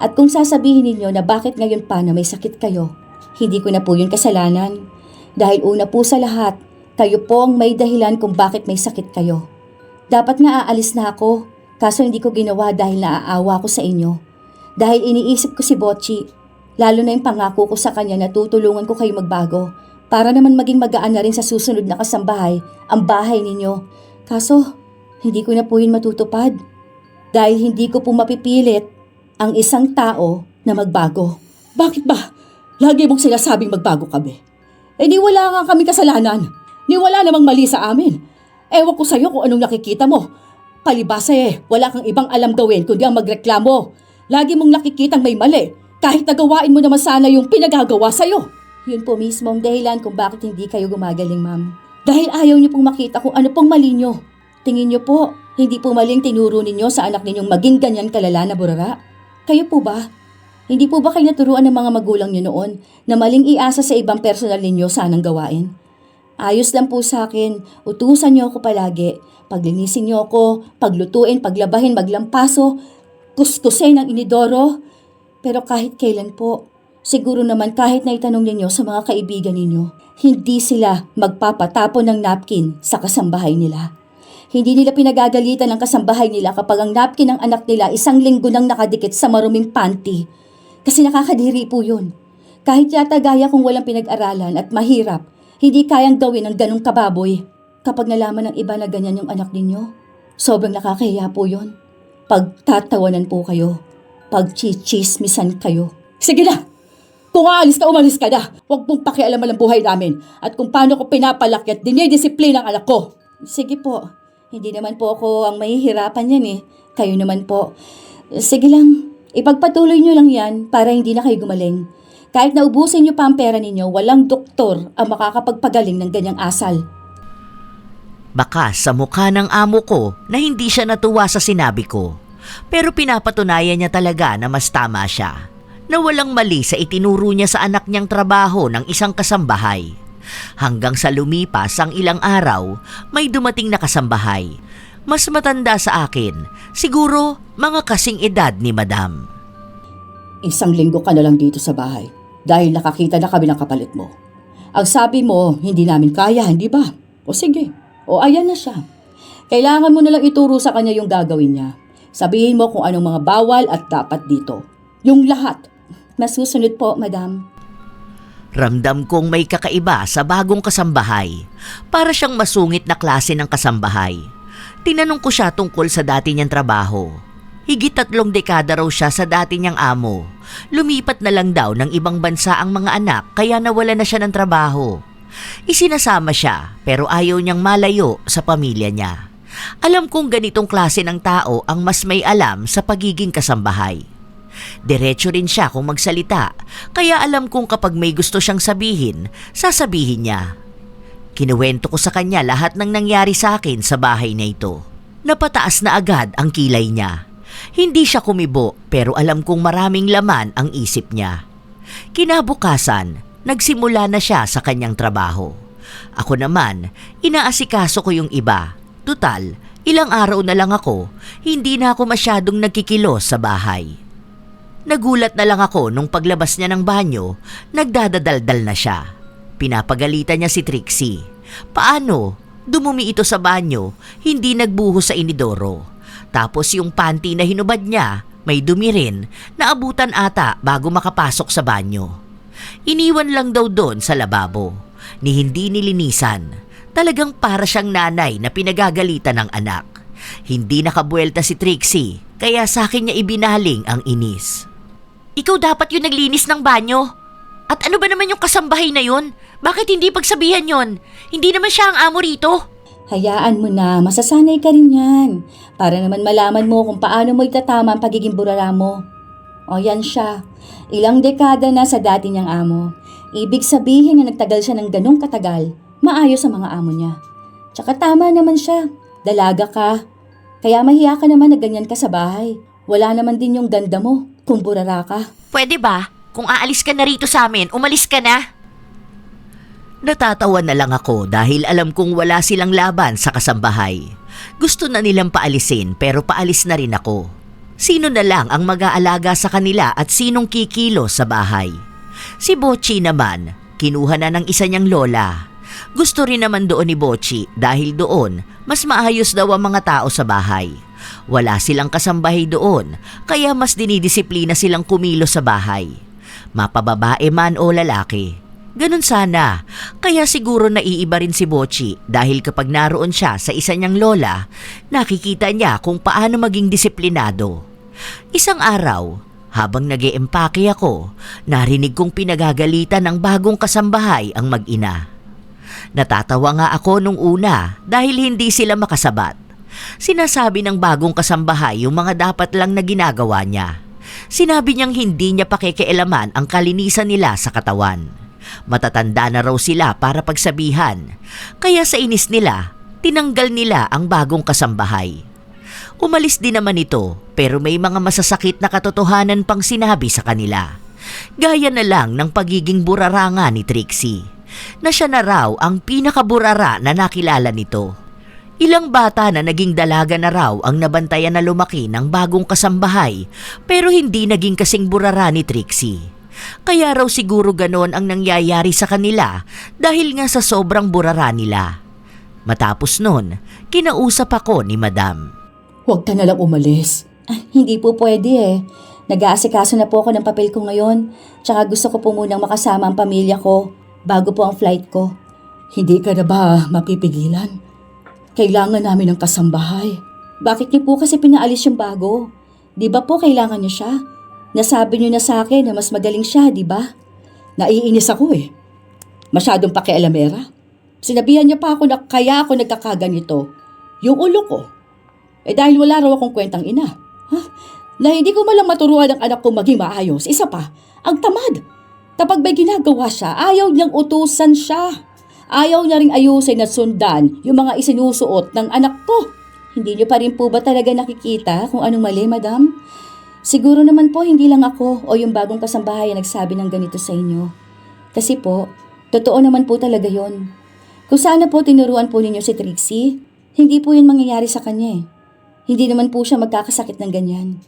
S2: At kung sasabihin ninyo na bakit ngayon pa na may sakit kayo, hindi ko na po yun kasalanan. Dahil una po sa lahat, kayo po ang may dahilan kung bakit may sakit kayo. Dapat nga aalis na ako, kaso hindi ko ginawa dahil naaawa ko sa inyo. Dahil iniisip ko si Bocci, lalo na yung pangako ko sa kanya na tutulungan ko kayo magbago para naman maging magaan na rin sa susunod na kasambahay ang bahay ninyo. Kaso, hindi ko na po yun matutupad. Dahil hindi ko po mapipilit ang isang tao na magbago. Bakit ba? Lagi mong sinasabing magbago kami. Eh di wala nga kami kasalanan. Ni wala namang mali sa amin. Ewan ko sa'yo kung anong nakikita mo. Palibasa wala kang ibang alam gawin kundi ang magreklamo. Lagi mong nakikitang may mali. Kahit nagawain mo naman sana yung pinagagawa sa'yo. Yun po mismo ang dahilan kung bakit hindi kayo gumagaling, ma'am. Dahil ayaw niyo pong makita kung ano pong mali niyo. Tingin niyo po, hindi po maling tinuro ninyo sa anak ninyong maging ganyan kalala na burara? Kayo po ba? Hindi po ba kayo naturuan ng mga magulang niyo noon na maling iasa sa ibang personal ninyo sanang gawain? Ayos lang po sa akin, utusan niyo ako palagi. Paglinisin niyo ako, paglutuin, paglabahin, maglampaso, kuskusin ng inidoro. Pero kahit kailan po, siguro naman kahit na itanong ninyo sa mga kaibigan ninyo, hindi sila magpapatapon ng napkin sa kasambahay nila. Hindi nila pinagagalitan ang kasambahay nila kapag ang napkin ng anak nila 1 linggo nang nakadikit sa maruming panty. Kasi nakakadiri po yun. Kahit yata gaya kung walang pinag-aralan at mahirap, hindi kayang gawin ng ganong kababoy. Kapag nalaman ng iba na ganyan yung anak ninyo, sobrang nakakahiya po yun. Pagtatawanan po kayo. Pagchichismisan kayo. Sige na! Kung aalis ka, umalis ka na. Huwag pong pakialaman ang buhay namin at kung paano ko pinapalaki at dinidisiplina ang anak ko. Sige po. Hindi naman po ako ang mahihirapan yan eh. Kayo naman po. Sige lang. Ipagpatuloy nyo lang yan para hindi na kayo gumaling. Kahit naubusin nyo pa ang pera ninyo, walang doktor ang makakapagpagaling ng ganyang asal.
S3: Baka sa mukha ng amo ko na hindi siya natuwa sa sinabi ko. Pero pinapatunayan niya talaga na mas tama siya. Na walang mali sa itinuro niya sa anak niyang trabaho ng isang kasambahay. Hanggang sa lumipas ang ilang araw, may dumating na kasambahay. Mas matanda sa akin, siguro mga kasing edad ni Madam.
S2: 1 linggo ka na lang dito sa bahay dahil nakakita na kami ng kapalit mo. Ang sabi mo, hindi namin kaya, hindi ba? O sige, o ayan na siya. Kailangan mo na lang ituro sa kanya yung gagawin niya. Sabihin mo kung anong mga bawal at dapat dito. Yung lahat. Nasusunod po, Madam.
S3: Ramdam kong may kakaiba sa bagong kasambahay. Para siyang masungit na klase ng kasambahay. Tinanong ko siya tungkol sa dati niyang trabaho. Higit 3 dekada raw siya sa dati niyang amo. Lumipat na lang daw ng ibang bansa ang mga anak kaya nawala na siya ng trabaho. Isinasama siya pero ayaw niyang malayo sa pamilya niya. Alam kong ganitong klase ng tao ang mas may alam sa pagiging kasambahay. Diretso rin siya kung magsalita, kaya alam kong kapag may gusto siyang sabihin, sasabihin niya. Kinuwento ko sa kanya lahat ng nangyari sa akin sa bahay na ito. Napataas na agad ang kilay niya. Hindi siya kumibo pero alam kong maraming laman ang isip niya. Kinabukasan, nagsimula na siya sa kanyang trabaho. Ako naman, inaasikaso ko yung iba. Tutal, ilang araw na lang ako, hindi na ako masyadong nagkikilos sa bahay. Nagulat na lang ako nung paglabas niya ng banyo, nagdadadaldal na siya. Pinapagalitan niya si Trixie. Paano? Dumumi ito sa banyo, hindi nagbuhos sa inidoro. Tapos yung panty na hinubad niya, may dumi rin, naabutan ata bago makapasok sa banyo. Iniwan lang daw doon sa lababo, ni hindi nilinisan. Talagang para siyang nanay na pinagagalitan ng anak. Hindi nakabuelta si Trixie, kaya sa akin niya ibinaling ang inis.
S1: Ikaw dapat yung naglinis ng banyo. At ano ba naman yung kasambahay na yun? Bakit hindi pagsabihan yon? Hindi naman siya ang amo rito.
S2: Hayaan mo na, masasanay ka rin yan. Para naman malaman mo kung paano mo itatama ang pagiging burara mo. O yan siya, ilang dekada na sa dati niyang amo. Ibig sabihin na nagtagal siya ng ganong katagal, maayos sa mga amo niya. Tsaka tama naman siya, dalaga ka. Kaya mahiya ka naman na ganyan ka sa bahay. Wala naman din yung ganda mo kung burara ka.
S1: Pwede ba? Kung aalis ka na rito sa amin, umalis ka na.
S3: Natatawa na lang ako dahil alam kong wala silang laban sa kasambahay. Gusto na nilang paalisin pero paalis na rin ako. Sino na lang ang mag-aalaga sa kanila at sinong kikilos sa bahay? Si Bocci naman, kinuha na ng isa niyang lola. Gusto rin naman doon ni Bocci dahil doon mas maayos daw ang mga tao sa bahay. Wala silang kasambahay doon kaya mas dinidisiplina silang kumilos sa bahay. Mapababae man o lalaki. Ganun sana, kaya siguro naiiba rin si Bocci dahil kapag naroon siya sa isa niyang lola, nakikita niya kung paano maging disiplinado. Isang araw, Habang nag-eempake ako, narinig kong pinagagalitan ng bagong kasambahay ang mag-ina. Natatawa nga ako nung una dahil hindi sila makasabat. Sinasabi ng bagong kasambahay yung mga dapat lang na ginagawa niya. Sinabi niyang hindi niya pakikialaman ang kalinisan nila sa katawan. Matatanda na raw sila para pagsabihan, kaya sa inis nila, tinanggal nila ang bagong kasambahay. Umalis din naman ito pero may mga masasakit na katotohanan pang sinabi sa kanila. Gaya na lang ng pagiging buraranga ni Trixie, na siya na raw ang pinakaburara na nakilala nito. Ilang bata na naging dalaga na raw ang nabantayan na lumaki ng bagong kasambahay pero hindi naging kasing burara ni Trixie. Kaya raw siguro ganon ang nangyayari sa kanila dahil nga sa sobrang burara nila. Matapos nun, kinausap ako ni Madam.
S2: Huwag ka na lang umalis. Hindi po pwede eh. Nag-aasikaso na po ako ng papel ko ngayon. Tsaka gusto ko po munang makasama ang pamilya ko bago po ang flight ko. Hindi ka na ba mapipigilan? Kailangan namin ng kasambahay. Bakit niyo po kasi pinaalis yung bago? Di ba po kailangan niyo siya? Nasabi niyo na sa akin na mas magaling siya, di ba? Naiinis ako eh. Masyadong pakialamera. Sinabihan niya pa ako na kaya ako nagkakaganito. Yung ulo ko. Dahil wala raw akong kwentang ina. Na hindi ko malang maturuan ang anak ko maging maayos. Isa pa, ang tamad. Kapag may ginagawa siya, ayaw niyang utusan siya. Ayaw niya ring ayusin at sundan yung mga isinusuot ng anak ko. Hindi niyo pa rin po ba talaga nakikita kung anong mali, Madam? Siguro naman po hindi lang ako o yung bagong kasambahay ang nagsabi ng ganito sa inyo. Kasi po, totoo naman po talaga yon. Kung sana po tinuruan po ninyo si Trixie, hindi po yun mangyayari sa kanya eh. Hindi naman po siya magkakasakit ng ganyan.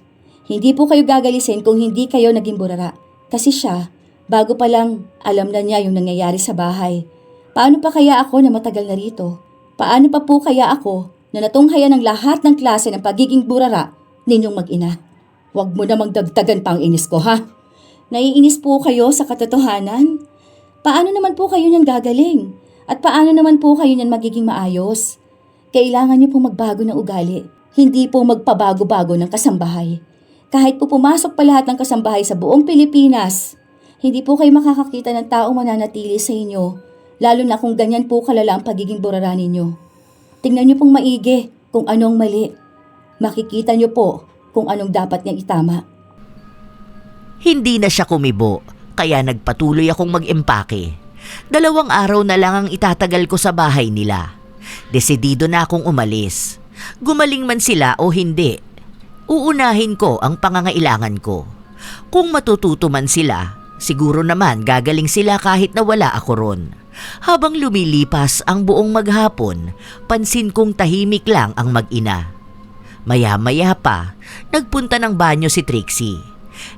S2: Hindi po kayo gagalisin kung hindi kayo naging burara. Kasi siya, bago pa lang, alam na niya yung nangyayari sa bahay. Paano pa kaya ako na matagal na rito? Paano pa po kaya ako na natunghayan ng lahat ng klase ng pagiging burara ninyong mag-ina? Huwag mo namang dagdagan pa ang inis ko, ha? Naiinis po kayo sa katotohanan? Paano naman po kayo niyan gagaling? At paano naman po kayo niyan magiging maayos? Kailangan niyo po magbago ng ugali. Hindi po magpabago-bago ng kasambahay. Kahit po pumasok pa lahat ng kasambahay sa buong Pilipinas, hindi po kayo makakakita ng taong mananatili sa inyo, lalo na kung ganyan po kalala ang pagiging burara ninyo. Tingnan niyo pong maigi kung anong mali. Makikita niyo po kung anong dapat niyang itama.
S3: Hindi na siya kumibo, kaya nagpatuloy akong mag-empake. 2 araw na lang ang itatagal ko sa bahay nila. Desidido na akong umalis. Gumaling man sila o hindi, uunahin ko ang pangangailangan ko. Kung matututo man sila, siguro naman gagaling sila kahit na wala ako ron. Habang lumilipas ang buong maghapon, pansin kong tahimik lang ang mag-ina. Maya-maya pa, nagpunta ng banyo si Trixie.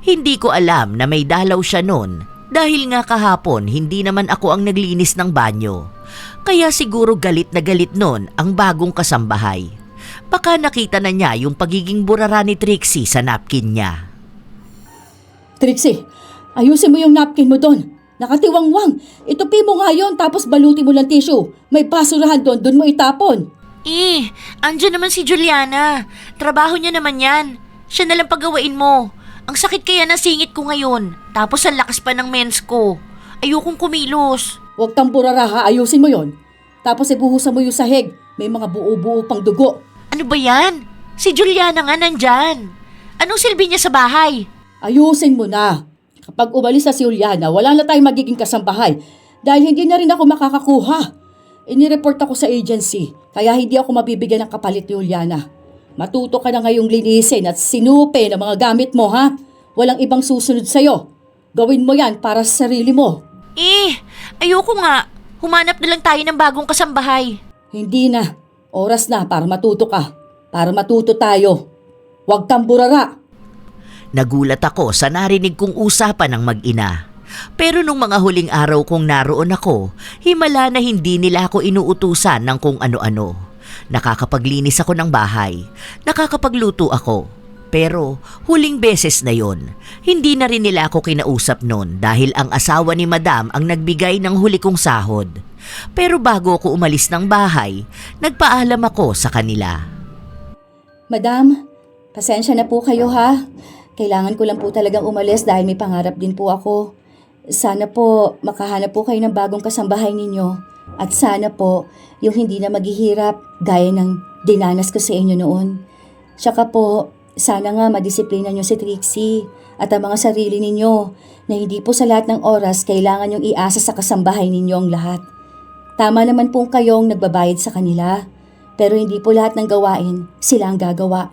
S3: Hindi ko alam na may dalaw siya noon dahil nga kahapon hindi naman ako ang naglinis ng banyo. Kaya siguro galit na galit noon ang bagong kasambahay. Baka nakita na niya yung pagiging burara ni Trixie sa napkin niya.
S2: Trixie, ayusin mo yung napkin mo doon. Nakatiwangwang. Itupi mo nga yun tapos baluti mo lang tissue. May basurahan doon mo itapon.
S1: Andyan naman si Juliana. Trabaho niya naman yan. Siya nalang pagawain mo. Ang sakit kaya ng singit ko ngayon. Tapos ang lakas pa ng mens ko. Ayokong kumilos.
S2: Huwag kang burara ha, ayusin mo yon. Tapos ibuhusan mo yung sahig. May mga buo-buo pang dugo.
S1: Ano ba yan? Si Juliana nga nandyan. Anong silbi niya sa bahay?
S2: Ayusin mo na. Kapag umalis na si Juliana, wala na tayong magiging kasambahay dahil hindi na rin ako makakakuha. Inireport ako sa agency, kaya hindi ako mabibigyan ng kapalit ni Juliana. Matuto ka na ngayong linisin at sinupe ng mga gamit mo, ha? Walang ibang susunod sa'yo. Gawin mo yan para sa sarili mo.
S1: Ayoko nga. Humanap na lang tayo ng bagong kasambahay.
S2: Hindi na. Oras na para matuto ka. Para matuto tayo. Huwag kang burara.
S3: Nagulat ako sa narinig kong usapan ng mag-ina. Pero nung mga huling araw kong naroon ako, himala na hindi nila ako inuutusan ng kung ano-ano. Nakakapaglinis ako ng bahay. Nakakapagluto ako. Pero huling beses na yon, hindi na rin nila ako kinausap noon dahil ang asawa ni Madam ang nagbigay ng huli kong sahod. Pero bago ako umalis ng bahay, nagpaalam ako sa kanila.
S2: Madam, pasensya na po kayo ha. Kailangan ko lang po talagang umalis dahil may pangarap din po ako. Sana po makahanap po kayo ng bagong kasambahay ninyo. At sana po yung hindi na maghihirap gaya ng dinanas ko sa inyo noon. Tsaka po, sana nga madisiplina nyo si Trixie at ang mga sarili ninyo na hindi po sa lahat ng oras kailangan yung iasa sa kasambahay ninyo ang lahat. Tama naman pong kayong nagbabayad sa kanila, pero hindi po lahat ng gawain sila ang gagawa.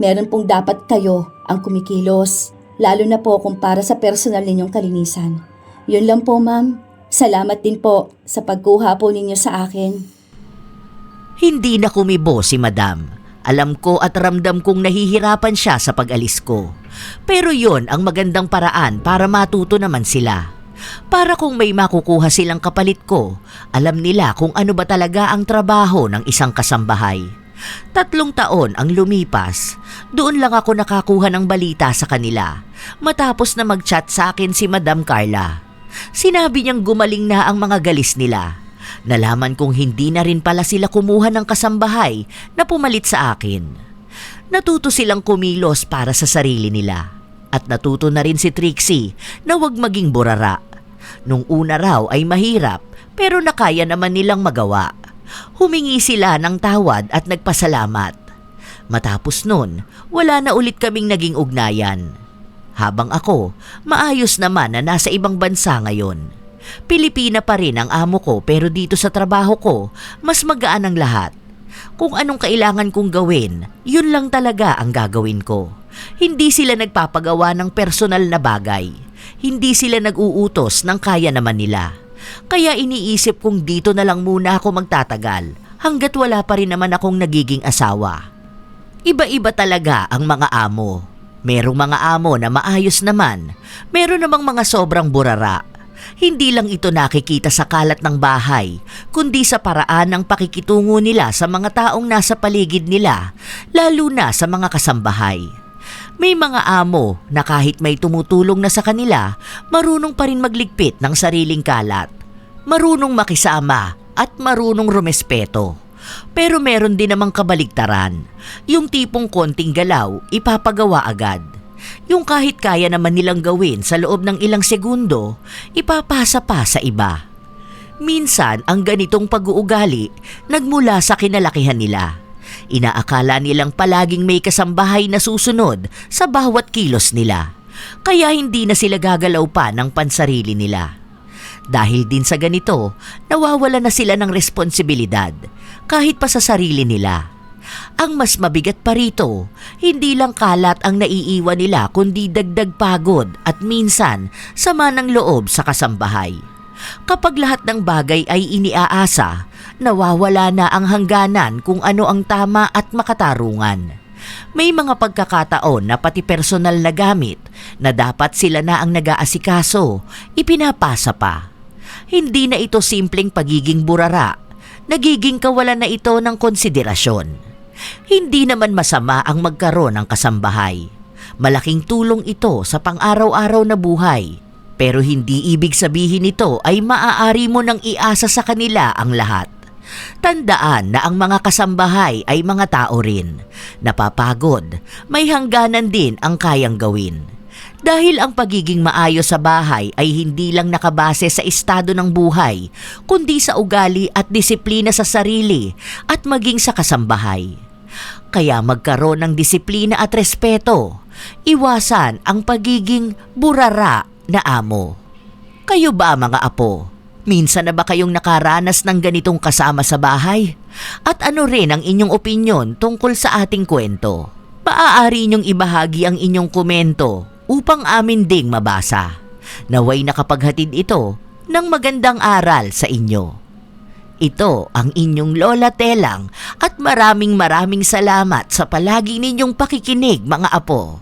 S2: Meron pong dapat kayo ang kumikilos, lalo na po kung para sa personal ninyong kalinisan. Yun lang po, ma'am. Salamat din po sa pagkuha po ninyo sa akin.
S3: Hindi na kumibo si Madam. Alam ko at ramdam kong nahihirapan siya sa pag-alis ko. Pero yon ang magandang paraan para matuto naman sila. Para kung may makukuha silang kapalit ko, alam nila kung ano ba talaga ang trabaho ng isang kasambahay. 3 taon ang lumipas, doon lang ako nakakuha ng balita sa kanila matapos na mag-chat sa akin si Madam Carla. Sinabi niyang gumaling na ang mga galis nila. Nalaman kong hindi na rin pala sila kumuha ng kasambahay na pumalit sa akin. Natuto silang kumilos para sa sarili nila. At natuto na rin si Trixie na huwag maging burara. Nung una raw ay mahirap pero nakaya naman nilang magawa. Humingi sila ng tawad at nagpasalamat. Matapos nun, wala na ulit kaming naging ugnayan. Habang ako, maayos naman na nasa ibang bansa ngayon. Pilipina pa rin ang amo ko pero dito sa trabaho ko, mas magaan ang lahat. Kung anong kailangan kong gawin, yun lang talaga ang gagawin ko. Hindi sila nagpapagawa ng personal na bagay. Hindi sila nag-uutos ng kaya naman nila. Kaya iniisip kong dito na lang muna ako magtatagal hanggat wala pa rin naman akong nagiging asawa. Iba-iba talaga ang mga amo. Merong mga amo na maayos naman, meron namang mga sobrang burara. Hindi lang ito nakikita sa kalat ng bahay, kundi sa paraan ng pakikitungo nila sa mga taong nasa paligid nila, lalo na sa mga kasambahay. May mga amo na kahit may tumutulong na sa kanila, marunong pa rin magligpit ng sariling kalat. Marunong makisama at marunong rumespeto. Pero meron din namang kabaligtaran, yung tipong konting galaw, ipapagawa agad. Yung kahit kaya naman nilang gawin sa loob ng ilang segundo, ipapasa pa sa iba. Minsan, ang ganitong pag-uugali nagmula sa kinalakihan nila. Inaakala nilang palaging may kasambahay na susunod sa bawat kilos nila, kaya hindi na sila gagalaw pa ng pansarili nila. Dahil din sa ganito, nawawala na sila ng responsibilidad, kahit pa sa sarili nila. Ang mas mabigat pa rito, hindi lang kalat ang naiiwan nila kundi dagdag pagod at minsan sama ng loob sa kasambahay. Kapag lahat ng bagay ay iniaasa, nawawala na ang hangganan kung ano ang tama at makatarungan. May mga pagkakataon na pati personal na gamit na dapat sila na ang nag-aasikaso, ipinapasa pa. Hindi na ito simpleng pagiging burara, nagiging kawalan na ito ng konsiderasyon. Hindi naman masama ang magkaroon ng kasambahay. Malaking tulong ito sa pang-araw-araw na buhay. Pero hindi ibig sabihin nito ay maaari mo nang iasa sa kanila ang lahat. Tandaan na ang mga kasambahay ay mga tao rin. Napapagod, may hangganan din ang kayang gawin. Dahil ang pagiging maayos sa bahay ay hindi lang nakabase sa estado ng buhay, kundi sa ugali at disiplina sa sarili at maging sa kasambahay. Kaya magkaroon ng disiplina at respeto, iwasan ang pagiging burara na amo. Kayo ba mga apo? Minsan na ba kayong nakaranas ng ganitong kasama sa bahay? At ano rin ang inyong opinyon tungkol sa ating kwento? Maaari ninyong ibahagi ang inyong komento upang amin ding mabasa. Naway nakapaghatid ito ng magandang aral sa inyo. Ito ang inyong Lola Telang at maraming salamat sa palagi ninyong pakikinig mga apo.